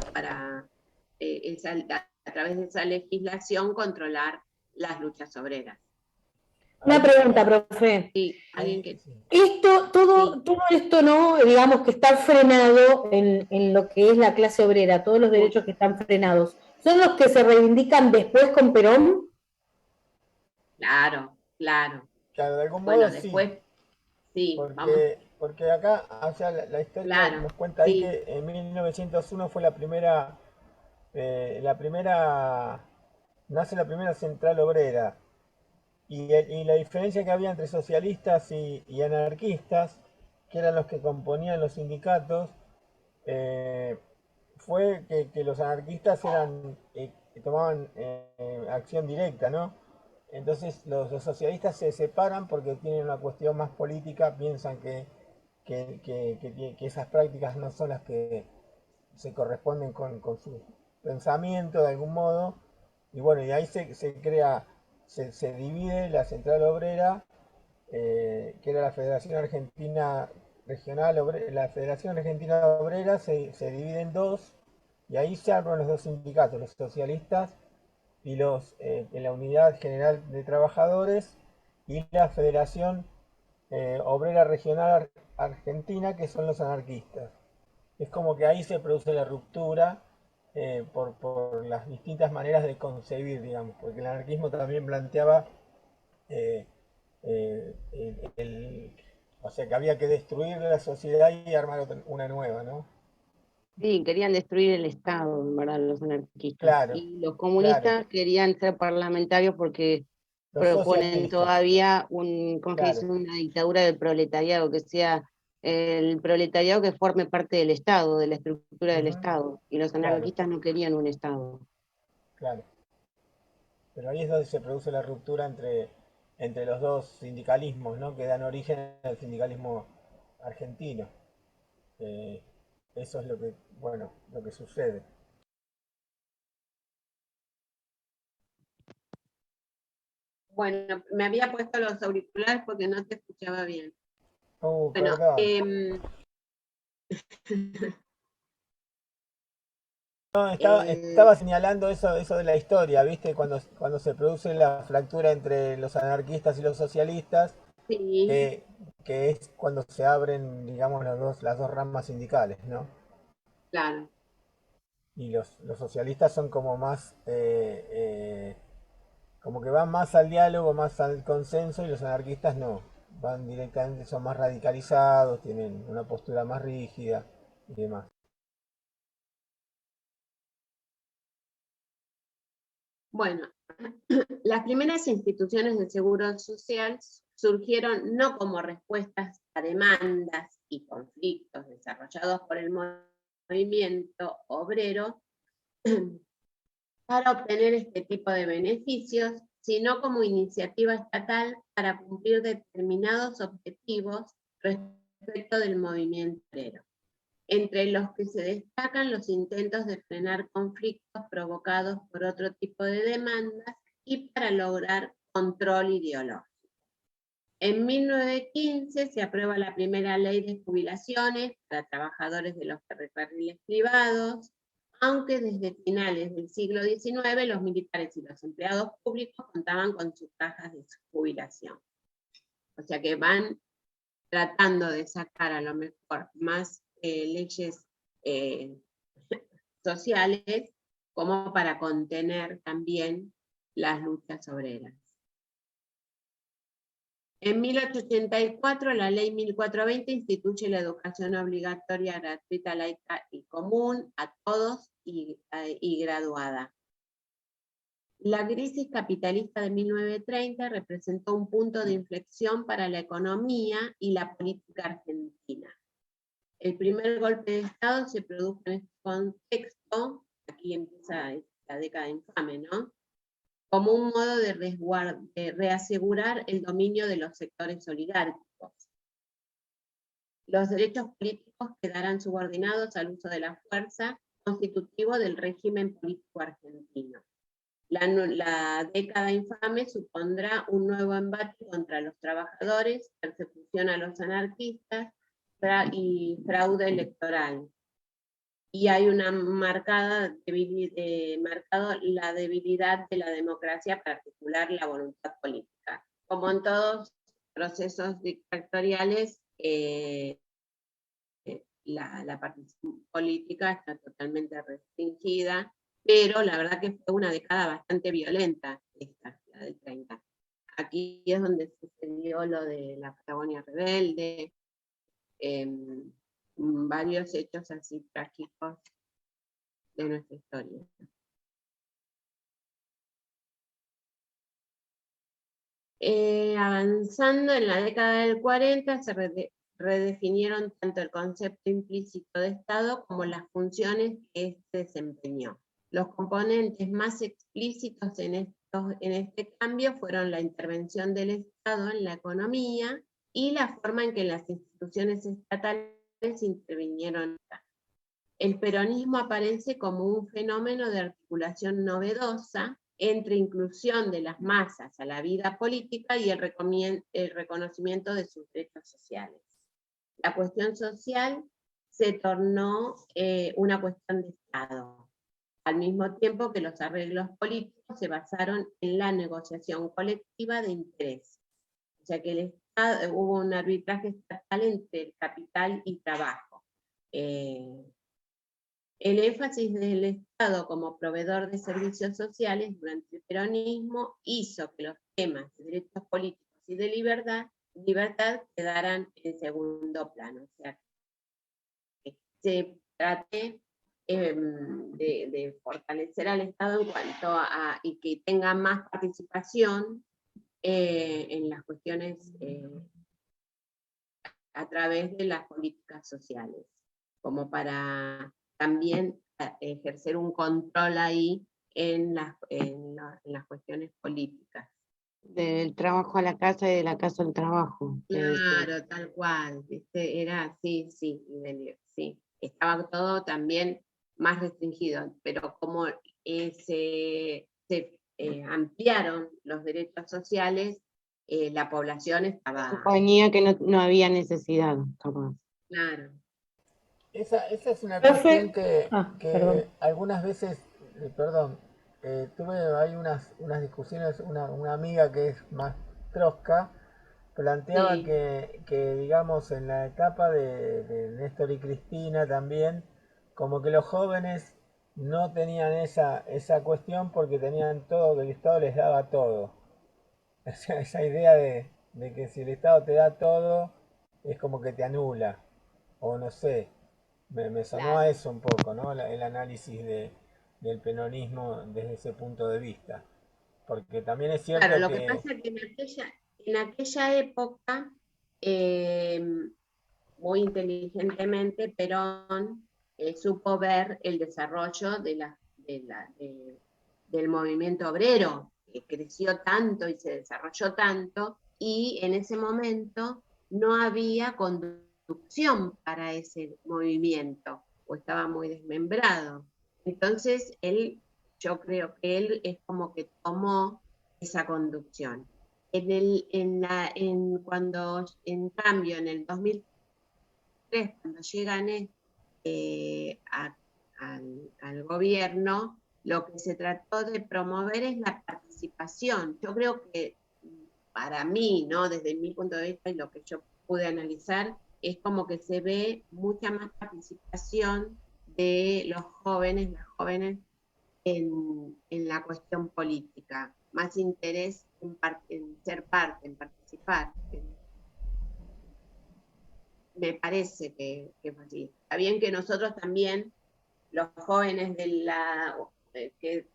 través de esa legislación controlar las luchas obreras. Una pregunta, profe. Sí, alguien que... Todo esto, ¿no? Digamos que está frenado en lo que es la clase obrera, todos los derechos que están frenados. ¿Son los que se reivindican después con Perón? Claro, claro. Claro, de algún Bueno, modo después, sí, vamos. Porque acá, o sea, la historia Claro, nos cuenta ahí sí. que en 1901 fue nace la primera central obrera. Y la diferencia que había entre socialistas y anarquistas, que eran los que componían los sindicatos, fue que los anarquistas tomaban acción directa, ¿no? Entonces los socialistas se separan porque tienen una cuestión más política, piensan que esas prácticas no son las que se corresponden con pensamiento de algún modo, y bueno, y ahí se crea, se divide la Central Obrera, que era la Federación Argentina Regional la Federación Argentina Obrera se divide en dos, y ahí se arman los dos sindicatos, los socialistas y en la Unidad General de Trabajadores y la Federación Obrera Regional Argentina, que son los anarquistas. Es como que ahí se produce la ruptura por las distintas maneras de concebir, digamos, porque el anarquismo también planteaba eh, o sea, que había que destruir la sociedad y armar una nueva, ¿no? Sí, querían destruir el Estado, en verdad, los anarquistas. Claro, Y los claro. comunistas querían ser parlamentarios porque Los proponen socialistas, todavía ¿cómo que claro. dice? Una dictadura del proletariado, que sea el proletariado que forme parte del Estado, de la estructura del Ujú, Estado. Y los claro, anarquistas no querían un Estado. claro. Pero ahí es donde se produce la ruptura entre los dos sindicalismos, ¿no? Que dan origen al sindicalismo argentino. Eh, Eso es lo que, bueno, lo que sucede. Bueno, me había puesto los auriculares porque no te escuchaba bien. Bueno, Perdón. No, estaba señalando eso de la historia, ¿viste? Cuando se produce la fractura entre los anarquistas y los socialistas, sí, que es cuando se abren, digamos, las dos ramas sindicales, ¿no? claro. Y los socialistas son como más, como que van más al diálogo, más al consenso, y los anarquistas no, van directamente, son más radicalizados, tienen una postura más rígida y demás. Bueno, las primeras instituciones de seguro social surgieron no como respuestas a demandas y conflictos desarrollados por el movimiento obrero para obtener este tipo de beneficios, sino como iniciativa estatal para cumplir determinados objetivos respecto del movimiento obrero, entre los que se destacan los intentos de frenar conflictos provocados por otro tipo de demandas y para lograr control ideológico. En 1915 se aprueba la primera ley de jubilaciones para trabajadores de los ferrocarriles privados, aunque desde finales del siglo XIX los militares y los empleados públicos contaban con sus cajas de jubilación. O sea que van tratando de sacar a lo mejor más leyes sociales como para contener también las luchas obreras. En 1884, la ley 1420 instituye la educación obligatoria, gratuita, laica y común a todos y graduada. La crisis capitalista de 1930 representó un punto de inflexión para la economía y la política argentina. El primer golpe de Estado se produjo en este contexto, aquí empieza la década infame, ¿no? Como un modo de reasegurar el dominio de los sectores oligárquicos. Los derechos políticos quedarán subordinados al uso de la fuerza, constitutivo del régimen político argentino. La década infame supondrá un nuevo embate contra los trabajadores, persecución a los anarquistas y fraude electoral. Y hay una marcada la debilidad de la democracia para articular la voluntad política. Como en todos procesos dictatoriales, la participación política está totalmente restringida, pero la verdad que fue una década bastante violenta esta, la del 30. Aquí es donde sucedió lo de la Patagonia Rebelde, varios hechos así trágicos de nuestra historia. Avanzando en la década del 40 se redefinieron tanto el concepto implícito de Estado como las funciones que éste desempeñó. Los componentes más explícitos en este cambio fueron la intervención del Estado en la economía y la forma en que las instituciones estatales intervinieron. el peronismo aparece como un fenómeno de articulación novedosa entre inclusión de las masas a la vida política y el reconocimiento de sus derechos sociales. La cuestión social se tornó una cuestión de Estado, al mismo tiempo que los arreglos políticos se basaron en la negociación colectiva de intereses. O sea que el Estado, hubo un arbitraje estatal entre el capital y trabajo. El énfasis del Estado como proveedor de servicios sociales durante el peronismo hizo que los temas de derechos políticos y de libertad quedaran en segundo plano. O sea, que se trate de fortalecer al Estado en cuanto a y que tenga más participación en las cuestiones a través de las políticas sociales, como para también ejercer un control ahí en las cuestiones políticas. Del trabajo a la casa y de la casa al trabajo. Claro, tal cual, ¿viste? Era, sí, estaba todo también más restringido, pero como se ampliaron los derechos sociales, la población estaba... Compañía que no había necesidad, capaz. Claro. Esa es una Profe. cuestión que Perdón. algunas veces, perdón, tuve ahí unas discusiones, una amiga que es más trosca, planteaba Sí. que digamos en la etapa de Néstor y Cristina también, como que los jóvenes no tenían esa cuestión porque tenían todo, que el Estado les daba todo. O sea, esa idea de que si el Estado te da todo, es como que te anula, o no sé. Me sonó a Claro. eso un poco, ¿no? El análisis del peronismo desde ese punto de vista. Porque también es cierto Claro, lo que que... pasa es que en aquella época, muy inteligentemente, Perón supo ver el desarrollo del movimiento obrero, que creció tanto y se desarrolló tanto, y en ese momento no había conducción para ese movimiento, o estaba muy desmembrado. Entonces, yo creo que él es como que tomó esa conducción. En cambio, en el 2003, cuando llegan al gobierno, lo que se trató de promover es la participación. Yo creo que para mí, ¿no? Desde mi punto de vista y lo que yo pude analizar, es como que se ve mucha más participación de los jóvenes, las jóvenes, en la cuestión política, más interés en ser parte, en participar. Me parece que es así. Está bien que nosotros también, los jóvenes que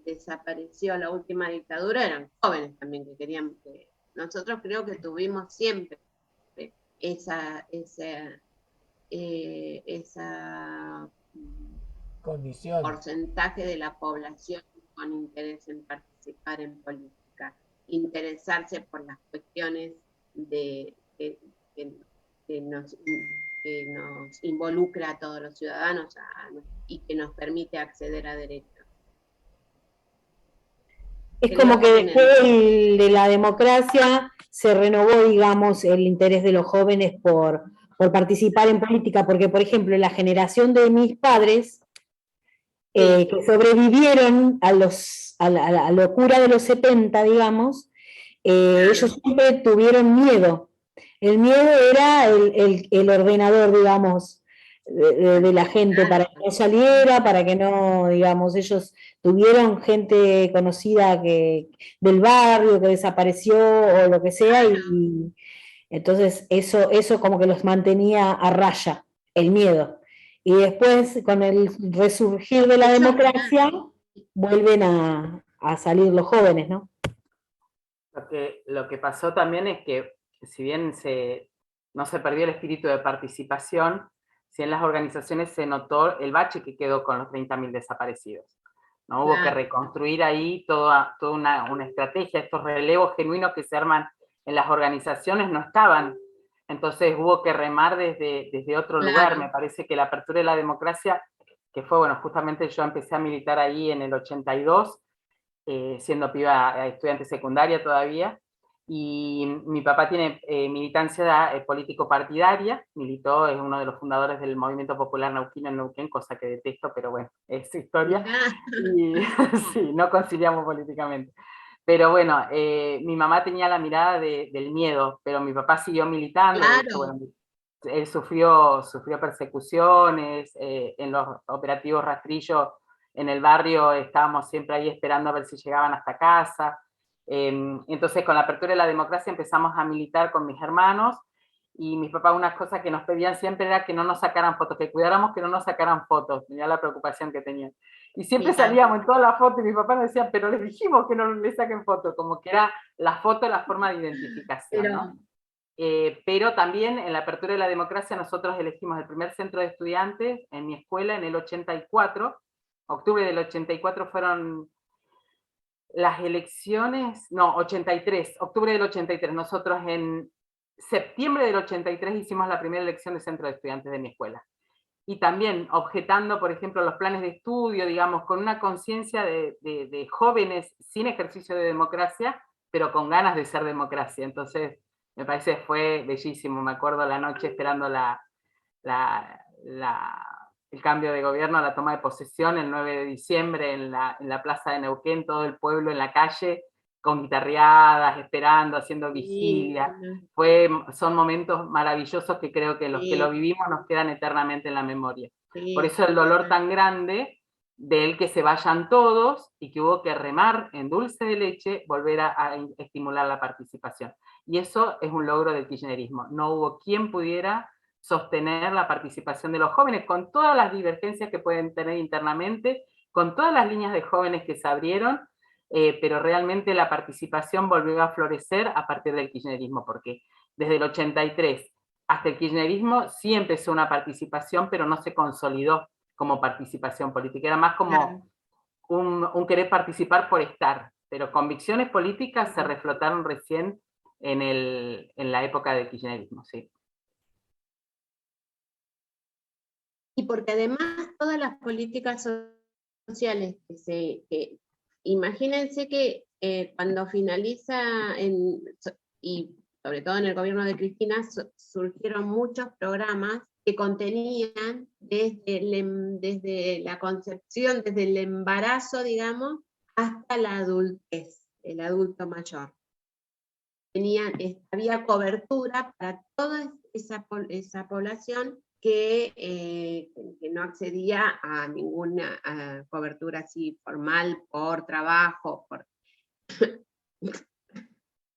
desapareció la última dictadura, eran jóvenes también que querían que... Nosotros creo que tuvimos siempre esa Condición. porcentaje de la población con interés en participar en política, interesarse por las cuestiones que nos involucra a todos los ciudadanos y que nos permite acceder a derechos. Es Creo como que que después de la democracia se renovó, digamos, el interés de los jóvenes por participar en política, porque, por ejemplo, la generación de mis padres, que sobrevivieron a la locura de los 70, digamos, ellos siempre tuvieron miedo. El miedo era el ordenador, digamos, de la gente, para que no saliera, para que no, digamos, ellos tuvieron gente conocida del barrio que desapareció o lo que sea, y entonces eso como que los mantenía a raya, el miedo. Y después, con el resurgir de la democracia, vuelven a salir los jóvenes, ¿no? Lo que pasó también es que, si bien no se perdió el espíritu de participación, si en las organizaciones se notó el bache que quedó con los 30.000 desaparecidos. ¿No? Hubo que reconstruir ahí toda una estrategia. Estos relevos genuinos que se arman en las organizaciones no estaban entonces hubo que remar desde otro lugar. Me parece que la apertura de la democracia, que fue, bueno, justamente yo empecé a militar ahí en el 82, siendo piba, estudiante secundaria todavía, y mi papá tiene militancia político-partidaria, militó, es uno de los fundadores del Movimiento Popular Neuquino en Neuquén, cosa que detesto, pero bueno, es su historia, y sí, no conciliamos políticamente. Pero bueno, mi mamá tenía la mirada del miedo, pero mi papá siguió militando, de hecho, bueno, él sufrió persecuciones, en los operativos Rastrillo en el barrio estábamos siempre ahí esperando a ver si llegaban hasta casa. Entonces con la apertura de la democracia empezamos a militar con mis hermanos, y mis papás una cosa que nos pedían siempre era que no nos sacaran fotos, que cuidáramos que no nos sacaran fotos, tenía la preocupación que tenían. Y siempre salíamos en todas las fotos y mis papás nos decían, pero les dijimos que no le saquen fotos, como que era la foto la forma de identificación, ¿no? Pero también en la apertura de la democracia nosotros elegimos el primer centro de estudiantes en mi escuela en el 84, octubre del 84 fueron las elecciones, no, 83, octubre del 83, nosotros en septiembre del 83 hicimos la primera elección de centro de estudiantes de mi escuela. Y también objetando, por ejemplo, los planes de estudio, digamos, con una conciencia de jóvenes sin ejercicio de democracia, pero con ganas de ser democracia. Entonces, me parece que fue bellísimo. Me acuerdo la noche esperando el cambio de gobierno, la toma de posesión, el 9 de diciembre en la plaza de Neuquén, todo el pueblo en la calle, con guitarreadas, esperando, haciendo vigilia. Son momentos maravillosos que creo que los que lo vivimos nos quedan eternamente en la memoria. Por eso el dolor tan grande del que se vayan todos y que hubo que remar en dulce de leche, volver a estimular la participación. Y eso es un logro del kirchnerismo. No hubo quien pudiera sostener la participación de los jóvenes, con todas las divergencias que pueden tener internamente, con todas las líneas de jóvenes que se abrieron, pero realmente la participación volvió a florecer a partir del kirchnerismo, porque desde el 83 hasta el kirchnerismo sí empezó una participación, pero no se consolidó como participación política, era más como un querer participar por estar, pero convicciones políticas se reflotaron recién en la época del kirchnerismo, sí. Y porque además todas las políticas sociales imagínense que cuando finaliza, y sobre todo en el gobierno de Cristina, surgieron muchos programas que contenían desde la concepción, desde el embarazo, digamos, hasta la adultez, el adulto mayor. Había cobertura para toda esa población que no accedía a ninguna cobertura así formal por trabajo.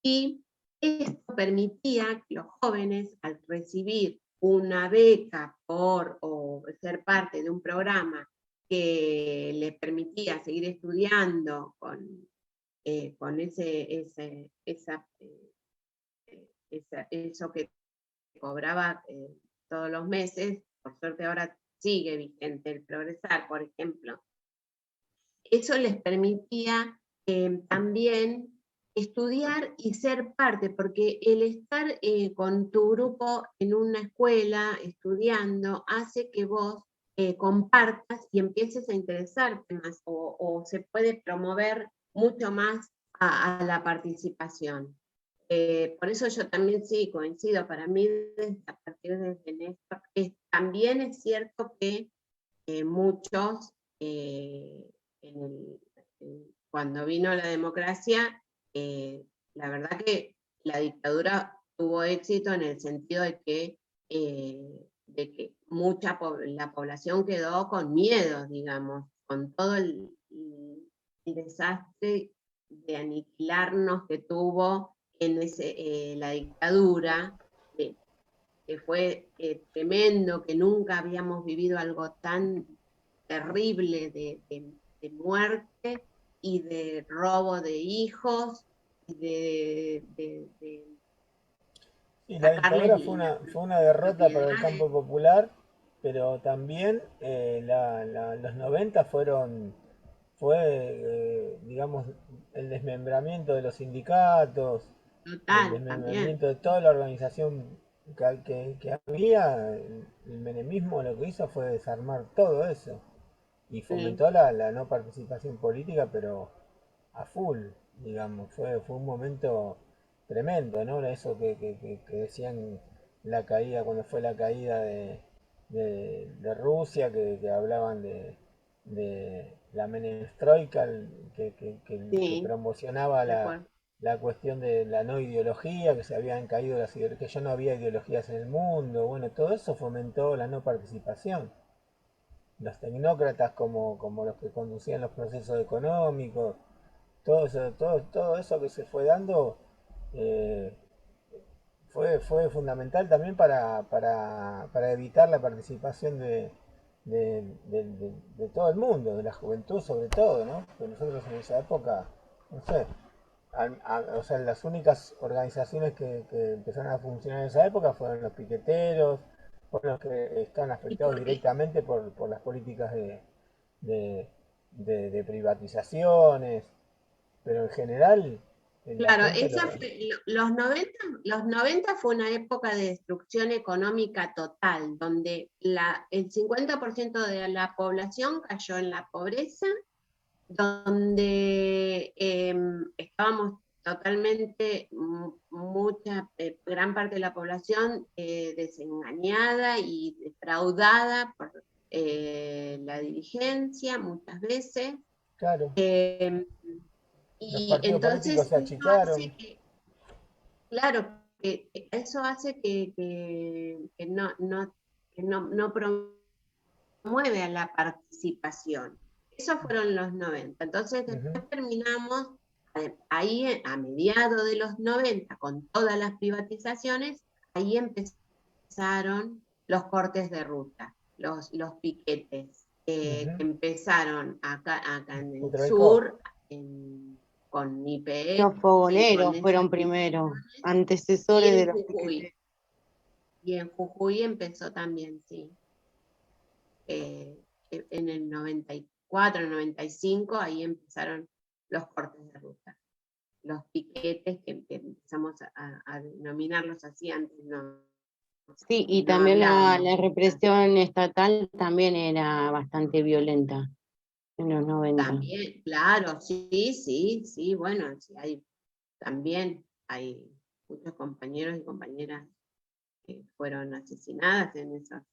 Y esto permitía que los jóvenes, al recibir una beca o ser parte de un programa que les permitía seguir estudiando con eso que cobraba todos los meses, por suerte ahora sigue vigente el Progresar, por ejemplo. Eso les permitía también estudiar y ser parte, porque el estar con tu grupo en una escuela estudiando hace que vos compartas y empieces a interesarte más, o se puede promover mucho más a la participación. Por eso yo también sí coincido, para mí a partir de Néstor, también es cierto que muchos, cuando vino la democracia, la verdad que la dictadura tuvo éxito en el sentido de que la población quedó con miedo, digamos, con todo el desastre de aniquilarnos que tuvo en la dictadura, que fue tremendo, que nunca habíamos vivido algo tan terrible de muerte y de robo de hijos, y y la dictadura fue una derrota para el campo popular, pero también los 90 fue, digamos, el desmembramiento de los sindicatos, el desmembramiento de toda la organización que había, el menemismo lo que hizo fue desarmar todo eso y fomentó la no participación política, pero a full, digamos, fue un momento tremendo, ¿no? Eso que decían la caída, cuando fue la caída de Rusia, que hablaban de la Menestroika, que Sí, promocionaba de acuerdo. la cuestión de la no ideología, que se habían caído que ya no había ideologías en el mundo, bueno, todo eso fomentó la no participación. Los tecnócratas como los que conducían los procesos económicos, todo eso que se fue dando eh, fue fundamental también para evitar la participación de todo el mundo, de la juventud sobre todo, ¿no? Porque nosotros en esa época, no sé, o sea, las únicas organizaciones que empezaron a funcionar en esa época fueron los piqueteros, fueron los que están ¿Y afectados por qué? directamente por las políticas de, de privatizaciones, pero en general la Claro, gente lo... los 90 fue una época de destrucción económica total, donde el 50% de la población cayó en la pobreza, donde estábamos totalmente, gran parte de la población desengañada y defraudada por la dirigencia muchas veces. Claro, Eh, los y partidos políticos entonces se eso hace achicaron. que, claro, que eso hace que no promueve a la participación. Esos fueron los 90. Entonces Ujú. después terminamos ahí a mediados de los 90 con todas las privatizaciones, ahí empezaron los cortes de ruta, los piquetes, que Ujú. empezaron acá en el Putraicó. sur, con IPF Los y con fogoneros esas fueron primero, cuestiones, y antecesores de en los Jujuy. piquetes. Y en Jujuy empezó también, sí. En el 94, 95, ahí empezaron los cortes de ruta. Los piquetes que empezamos a denominarlos así, antes Sí, y no también la hablábamos. represión estatal también era bastante violenta en los 90. También, claro, sí, bueno, sí, también hay muchos compañeros y compañeras que fueron asesinadas en esas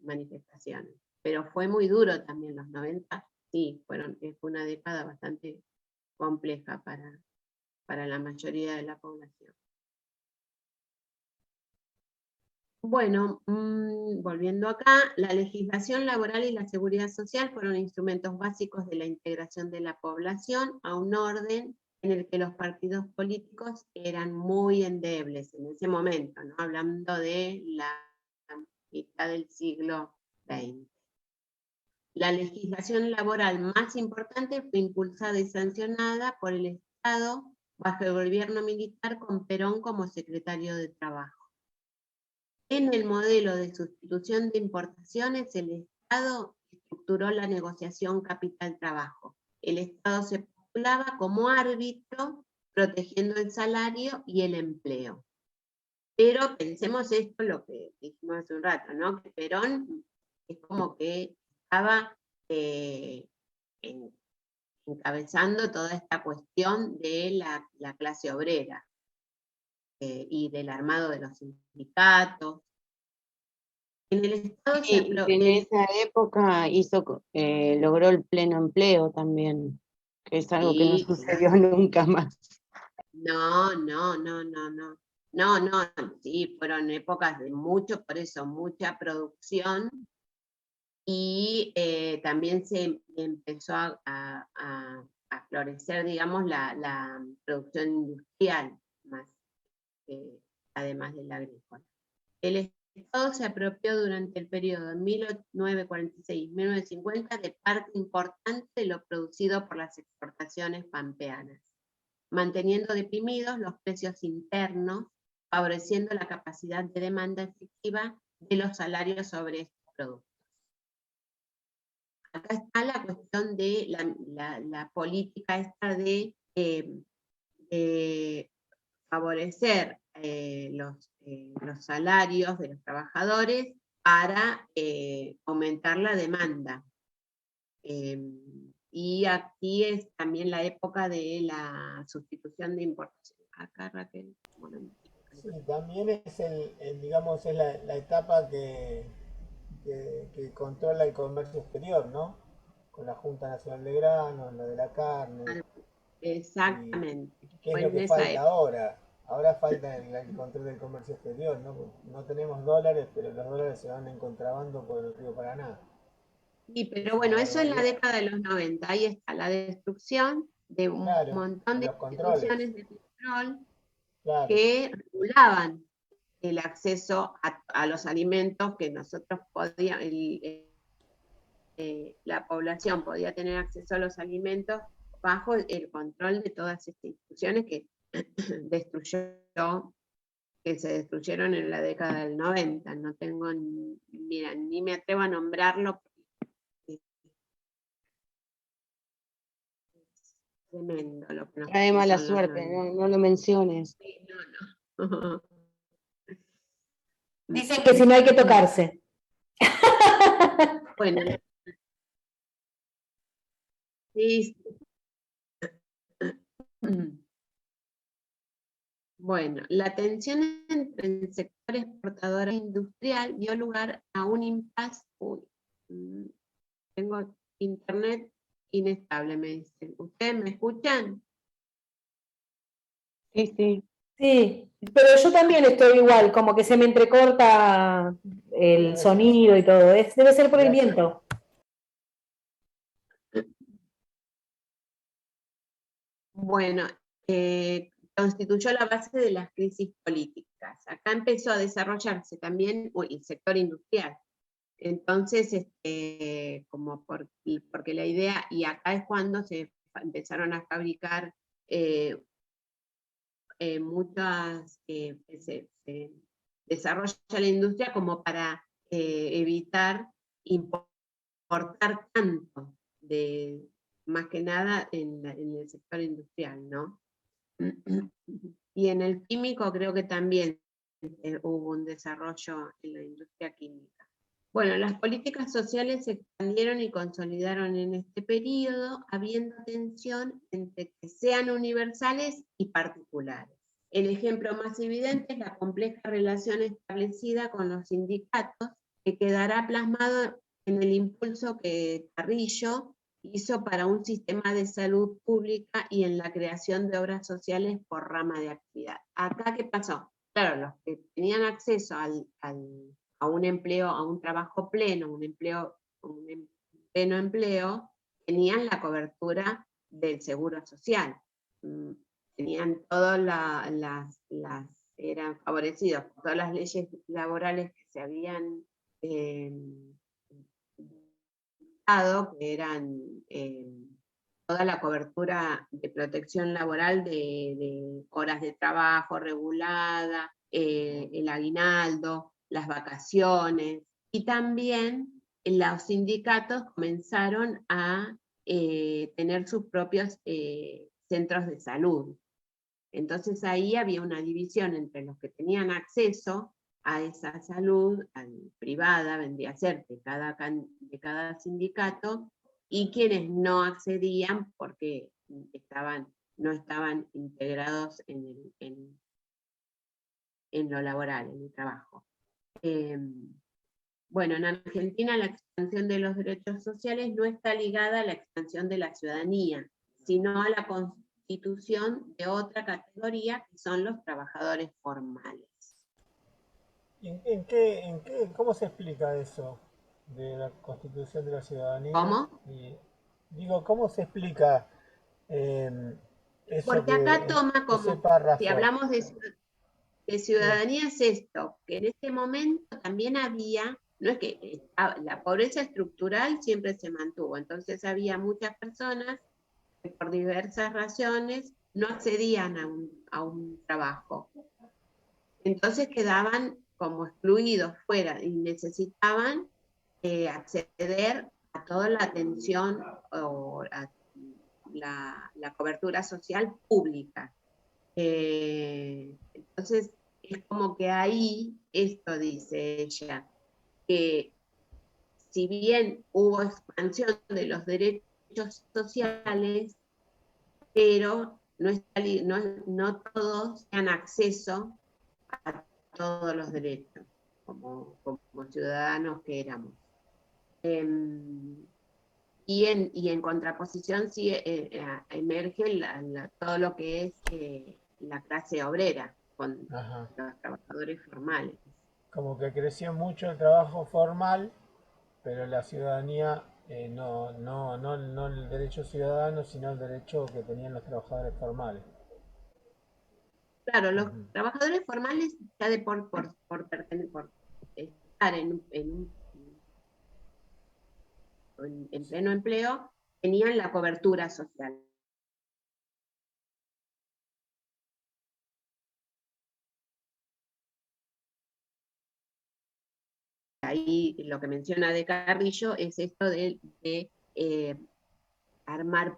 manifestaciones. Pero fue muy duro también los 90, sí, fue una década bastante compleja para la mayoría de la población. Bueno, volviendo acá, la legislación laboral y la seguridad social fueron instrumentos básicos de la integración de la población a un orden en el que los partidos políticos eran muy endebles en ese momento, ¿no? Hablando de la mitad del siglo XX. La legislación laboral más importante fue impulsada y sancionada por el Estado bajo el gobierno militar con Perón como secretario de Trabajo. En el modelo de sustitución de importaciones, el Estado estructuró la negociación capital-trabajo. El Estado se postulaba como árbitro, protegiendo el salario y el empleo. Pero pensemos esto, lo que dijimos hace un rato, ¿no? Que Perón es como que estaba encabezando toda esta cuestión de la clase obrera y del armado de los sindicatos. En el Estado Sí, y en esa época logró el pleno empleo también, que es algo que no sí, sucedió claro. nunca más. No, sí, fueron épocas de por eso, mucha producción, y también se empezó a florecer, digamos, la producción industrial, más, además de la agrícola. El Estado se apropió durante el periodo de 1946-1950 de parte importante de lo producido por las exportaciones pampeanas, manteniendo deprimidos los precios internos, favoreciendo la capacidad de demanda efectiva de los salarios sobre estos productos. Acá está la cuestión de la política esta de favorecer los salarios de los trabajadores para aumentar la demanda. Y aquí es también la época de la sustitución de importación. Acá, Raquel, Sí, también es digamos, es la etapa que controla el comercio exterior, ¿no? Con la Junta Nacional de Granos, lo de la carne. Exactamente. ¿Qué es lo que falta ahora? Ahora falta el control del comercio exterior, ¿no? No tenemos dólares, pero los dólares se van en contrabando por el río Paraná. Sí, pero bueno, eso es la década de los 90. Ahí está la destrucción de un montón de instituciones de control que regulaban el acceso a los alimentos que nosotros podíamos, la población podía tener acceso a los alimentos bajo el control de todas estas instituciones que se destruyeron en la década del 90. No tengo, mira, ni me atrevo a nombrarlo. Es tremendo lo que nos Trae mala pasó en los suerte, 90. no lo menciones. Sí, no. Dicen que si no hay que tocarse. Bueno, sí. Bueno, la tensión entre el sector exportador e industrial dio lugar a un impasse. Tengo internet inestable, me dicen. ¿Ustedes me escuchan? Sí, sí. Sí, pero yo también estoy igual, como que se me entrecorta el sonido y todo. Debe ser por el viento. Bueno, constituyó la base de las crisis políticas. Acá empezó a desarrollarse también el sector industrial. Entonces, porque la idea, y acá es cuando se empezaron a fabricar muchas, se desarrolla la industria como para evitar importar tanto, más que nada en el sector industrial, ¿no? Y en el químico creo que también hubo un desarrollo en la industria química. Bueno, las políticas sociales se expandieron y consolidaron en este periodo, habiendo tensión entre que sean universales y particulares. El ejemplo más evidente es la compleja relación establecida con los sindicatos, que quedará plasmado en el impulso que Carrillo hizo para un sistema de salud pública y en la creación de obras sociales por rama de actividad. Acá, ¿qué pasó? Claro, los que tenían acceso a un empleo, a un trabajo pleno, un pleno empleo, tenían la cobertura del seguro social. Tenían todas eran favorecidos por todas las leyes laborales que se habían dado, que eran toda la cobertura de protección laboral de horas de trabajo regulada, el aguinaldo, las vacaciones, y también los sindicatos comenzaron a tener sus propios centros de salud. Entonces ahí había una división entre los que tenían acceso a esa salud privada, vendría a ser de cada sindicato, y quienes no accedían porque no estaban integrados en lo laboral, en el trabajo. Bueno, en Argentina la expansión de los derechos sociales no está ligada a la expansión de la ciudadanía, sino a la constitución de otra categoría, que son los trabajadores formales. ¿Cómo se explica eso de la constitución de la ciudadanía? ¿Cómo? Digo, ¿cómo se explica eso? Porque acá toma como, si hablamos de ciudadanía, es esto, que en este momento también había, no es que la pobreza estructural siempre se mantuvo, entonces había muchas personas que por diversas razones no accedían a un trabajo. Entonces quedaban como excluidos fuera y necesitaban acceder a toda la atención o a la cobertura social pública. Entonces, es como que ahí, esto dice ella, que si bien hubo expansión de los derechos sociales, pero no todos tenían acceso a todos los derechos, como ciudadanos que éramos. Y en contraposición sí emerge todo lo que es la clase obrera, con Ajá. los trabajadores formales. Como que creció mucho el trabajo formal, pero la ciudadanía, no el derecho ciudadano, sino el derecho que tenían los trabajadores formales. Claro, los Ujú. trabajadores formales, ya de por estar en pleno empleo, tenían la cobertura social. Ahí lo que menciona de Carrillo es esto de armar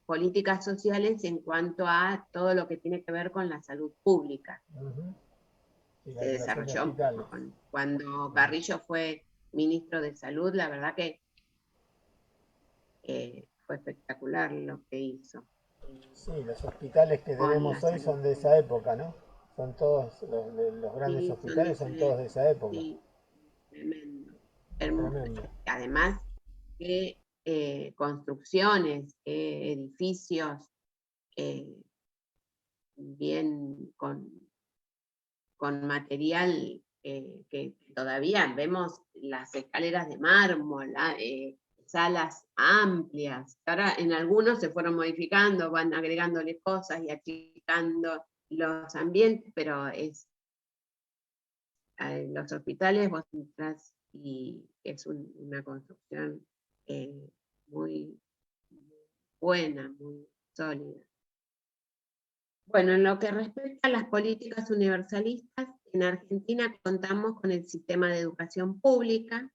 políticas sociales en cuanto a todo lo que tiene que ver con la salud pública. Ujú. Sí, la Se creación de desarrolló hospitales. cuando Carrillo fue ministro de Salud, la verdad que fue espectacular lo que hizo. Sí, los hospitales que Con tenemos la hoy salud son de esa pública. época, ¿no? Son todos, los grandes Sí, son de hospitales esa son todos de época. esa época. Sí, tremendo. Tremendo. Además, que construcciones, edificios, bien con material que todavía vemos las escaleras de mármol, salas amplias. Ahora en algunos se fueron modificando, van agregándole cosas y achicando los ambientes, pero los hospitales vos entras y es una construcción muy buena, muy sólida. Bueno, en lo que respecta a las políticas universalistas, en Argentina contamos con el sistema de educación pública,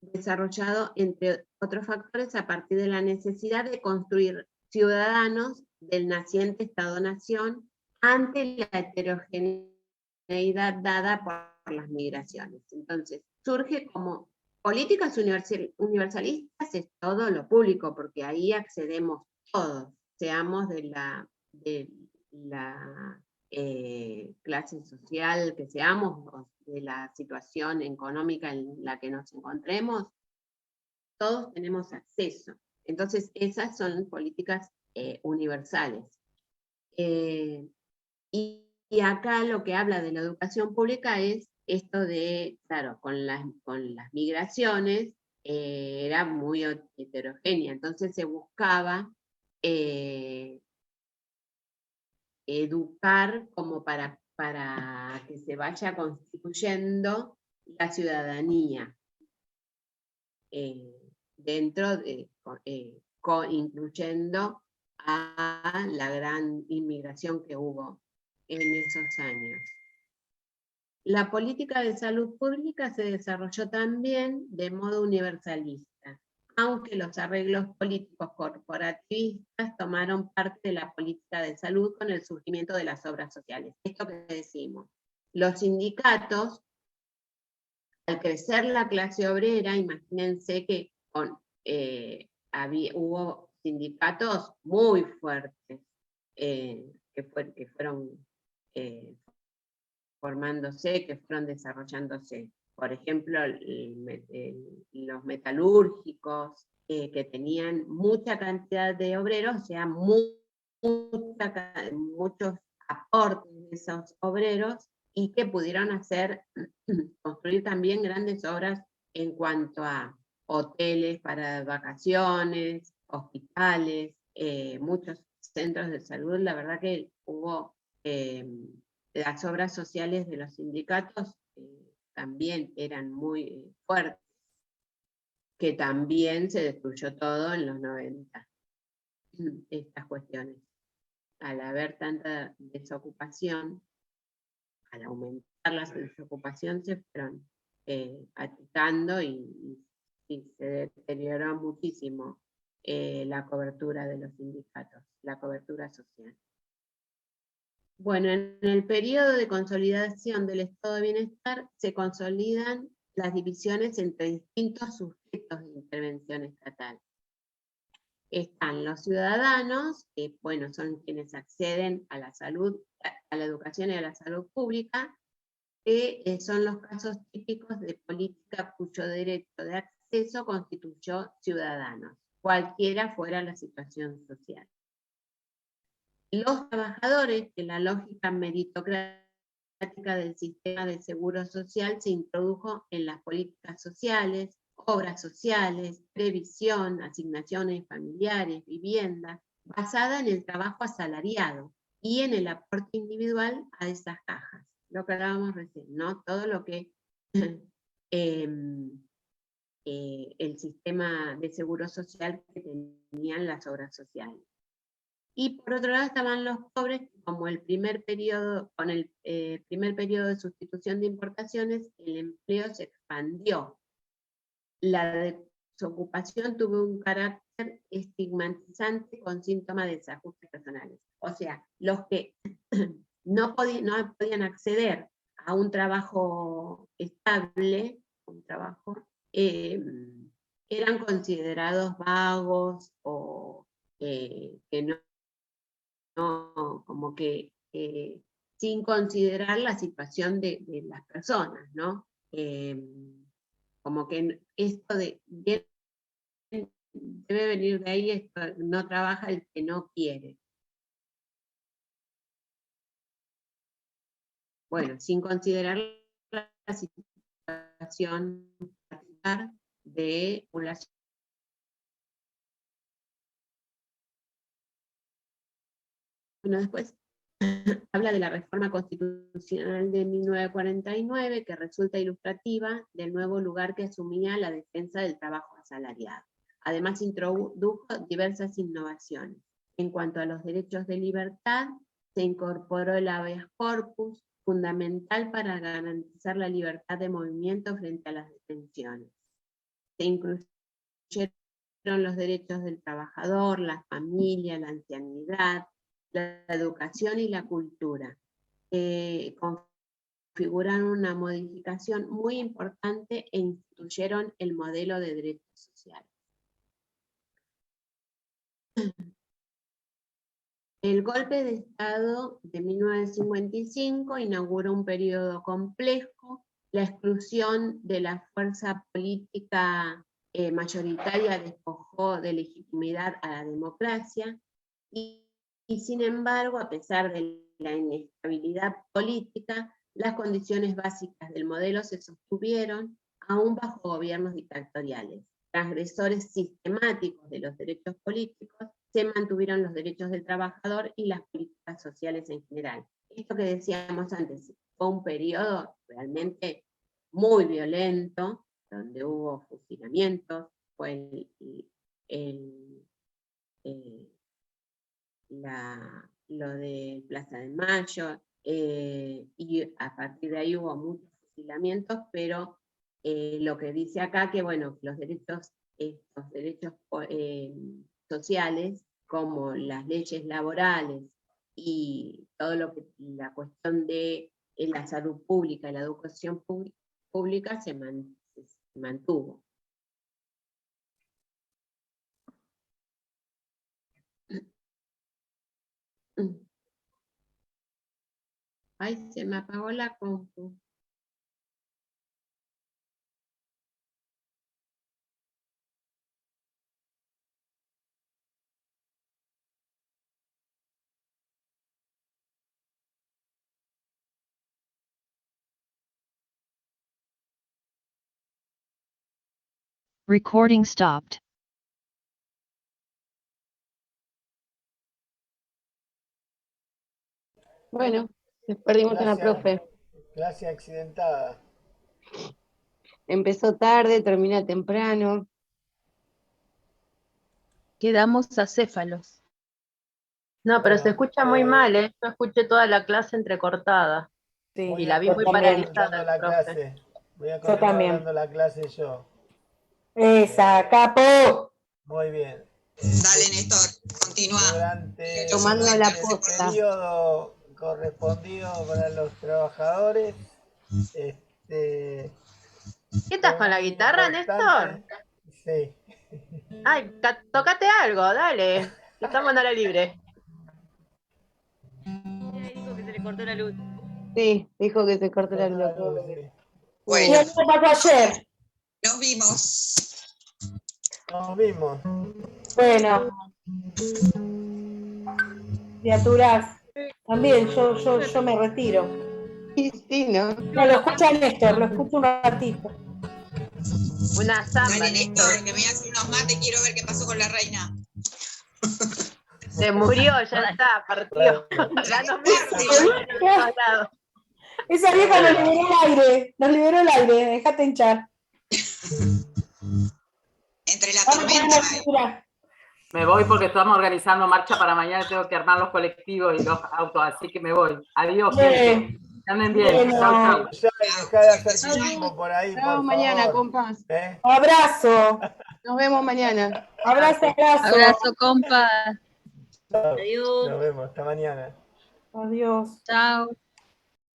desarrollado, entre otros factores, a partir de la necesidad de construir ciudadanos del naciente Estado-Nación ante la heterogeneidad dada por las migraciones. Entonces, surge como políticas universalistas, es todo lo público, porque ahí accedemos todos, seamos de la clase social que seamos, o de la situación económica en la que nos encontremos, todos tenemos acceso. Entonces, esas son políticas universales. Y acá lo que habla de la educación pública es esto de, claro, con las migraciones era muy heterogénea, entonces se buscaba educar como para que se vaya constituyendo la ciudadanía dentro de, incluyendo a la gran inmigración que hubo en esos años. La política de salud pública se desarrolló también de modo universalista, aunque los arreglos políticos corporativistas tomaron parte de la política de salud con el surgimiento de las obras sociales. Esto que decimos, los sindicatos, al crecer la clase obrera, imagínense que hubo sindicatos muy fuertes que fueron formándose, que fueron desarrollándose. Por ejemplo, los metalúrgicos, que tenían mucha cantidad de obreros, o sea, muchos aportes de esos obreros, y que pudieron construir también grandes obras en cuanto a hoteles para vacaciones, hospitales, muchos centros de salud. La verdad que hubo las obras sociales de los sindicatos también eran muy fuertes, que también se destruyó todo en los 90, estas cuestiones. Al haber tanta desocupación, al aumentar la desocupación, se fueron achicando y se deterioró muchísimo la cobertura de los sindicatos, la cobertura social. Bueno, en el periodo de consolidación del estado de bienestar se consolidan las divisiones entre distintos sujetos de intervención estatal. Están los ciudadanos, que bueno, son quienes acceden a la salud, a la educación y a la salud pública, que son los casos típicos de política cuyo derecho de acceso constituyó ciudadanos, cualquiera fuera la situación social. Los trabajadores, que la lógica meritocrática del sistema de seguro social se introdujo en las políticas sociales, obras sociales, previsión, asignaciones familiares, vivienda, basada en el trabajo asalariado y en el aporte individual a esas cajas. Lo que hablábamos recién, ¿no? Todo lo que el sistema de seguro social que tenían las obras sociales. Y por otro lado estaban los pobres, como con el primer periodo de sustitución de importaciones, el empleo se expandió. La desocupación tuvo un carácter estigmatizante con síntomas de desajustes personales. O sea, los que no podían acceder a un trabajo estable, eran considerados vagos o que no, como que sin considerar la situación de las personas, ¿no? Como que esto debe venir de ahí, esto, no trabaja el que no quiere. Bueno, sin considerar la situación de población. Bueno, después habla de la reforma constitucional de 1949, que resulta ilustrativa del nuevo lugar que asumía la defensa del trabajo asalariado. Además introdujo diversas innovaciones. En cuanto a los derechos de libertad, se incorporó el habeas corpus, fundamental para garantizar la libertad de movimiento frente a las detenciones. Se incluyeron los derechos del trabajador, la familia, la ancianidad, la educación y la cultura. Configuraron una modificación muy importante e instituyeron el modelo de derechos sociales. El golpe de Estado de 1955 inauguró un periodo complejo. La exclusión de la fuerza política mayoritaria despojó de legitimidad a la democracia y sin embargo, a pesar de la inestabilidad política, las condiciones básicas del modelo se sostuvieron aún bajo gobiernos dictatoriales. Transgresores sistemáticos de los derechos políticos, se mantuvieron los derechos del trabajador y las políticas sociales en general. Esto que decíamos antes, fue un periodo realmente muy violento, donde hubo fusilamientos, fue lo de Plaza de Mayo, y a partir de ahí hubo muchos fusilamientos, pero lo que dice acá que bueno, los derechos sociales, como las leyes laborales y todo lo que la cuestión de la salud pública y la educación pública se mantuvo. Ay, se me apagó la compu. Recording stopped. Bueno, perdimos a la profe. Clase accidentada. Empezó tarde, termina temprano. Quedamos acéfalos. No, pero Bueno, se escucha muy mal, ¿eh? Yo escuché toda la clase entrecortada. Sí, Y la vi yo muy también. paralizada al profe. clase. Voy a Yo continuar también. dando la clase yo. ¡Esa, capo! Muy bien. Dale, Néstor, continúa. Durante Tomando la este posta. periodo correspondido para los trabajadores. ¿Qué estás con la guitarra, Néstor? Sí. Ay, tócate algo, dale. Estamos en hora libre. Dijo que se le cortó la luz. Sí, dijo que se cortó la luz. Y Bueno, eso pasó ayer. nos vimos. Nos vimos. Bueno, criaturas, también yo me retiro. Sí, ¿no? No, lo escucha Néstor, lo escucho un ratito. Una samba, Dale, Néstor. Néstor, que me hace unos mates, quiero ver qué pasó con la reina. Se murió, ya está, partió. Ya nos vemos en todos lados. Esa vieja nos liberó el aire, déjate hinchar. Entre la Vamos, tormenta. mira. Me voy porque estamos organizando marcha para mañana, tengo que armar los colectivos y los autos, así que me voy. Adiós, gente. Que anden bien. Bueno. Chau, chau. Dejá de hacer turismo por ahí, Nos vemos por mañana, favor. compas. Abrazo. Nos vemos mañana. Abrazo. Abrazo, compa. Nos vemos, hasta mañana. Adiós. Chao.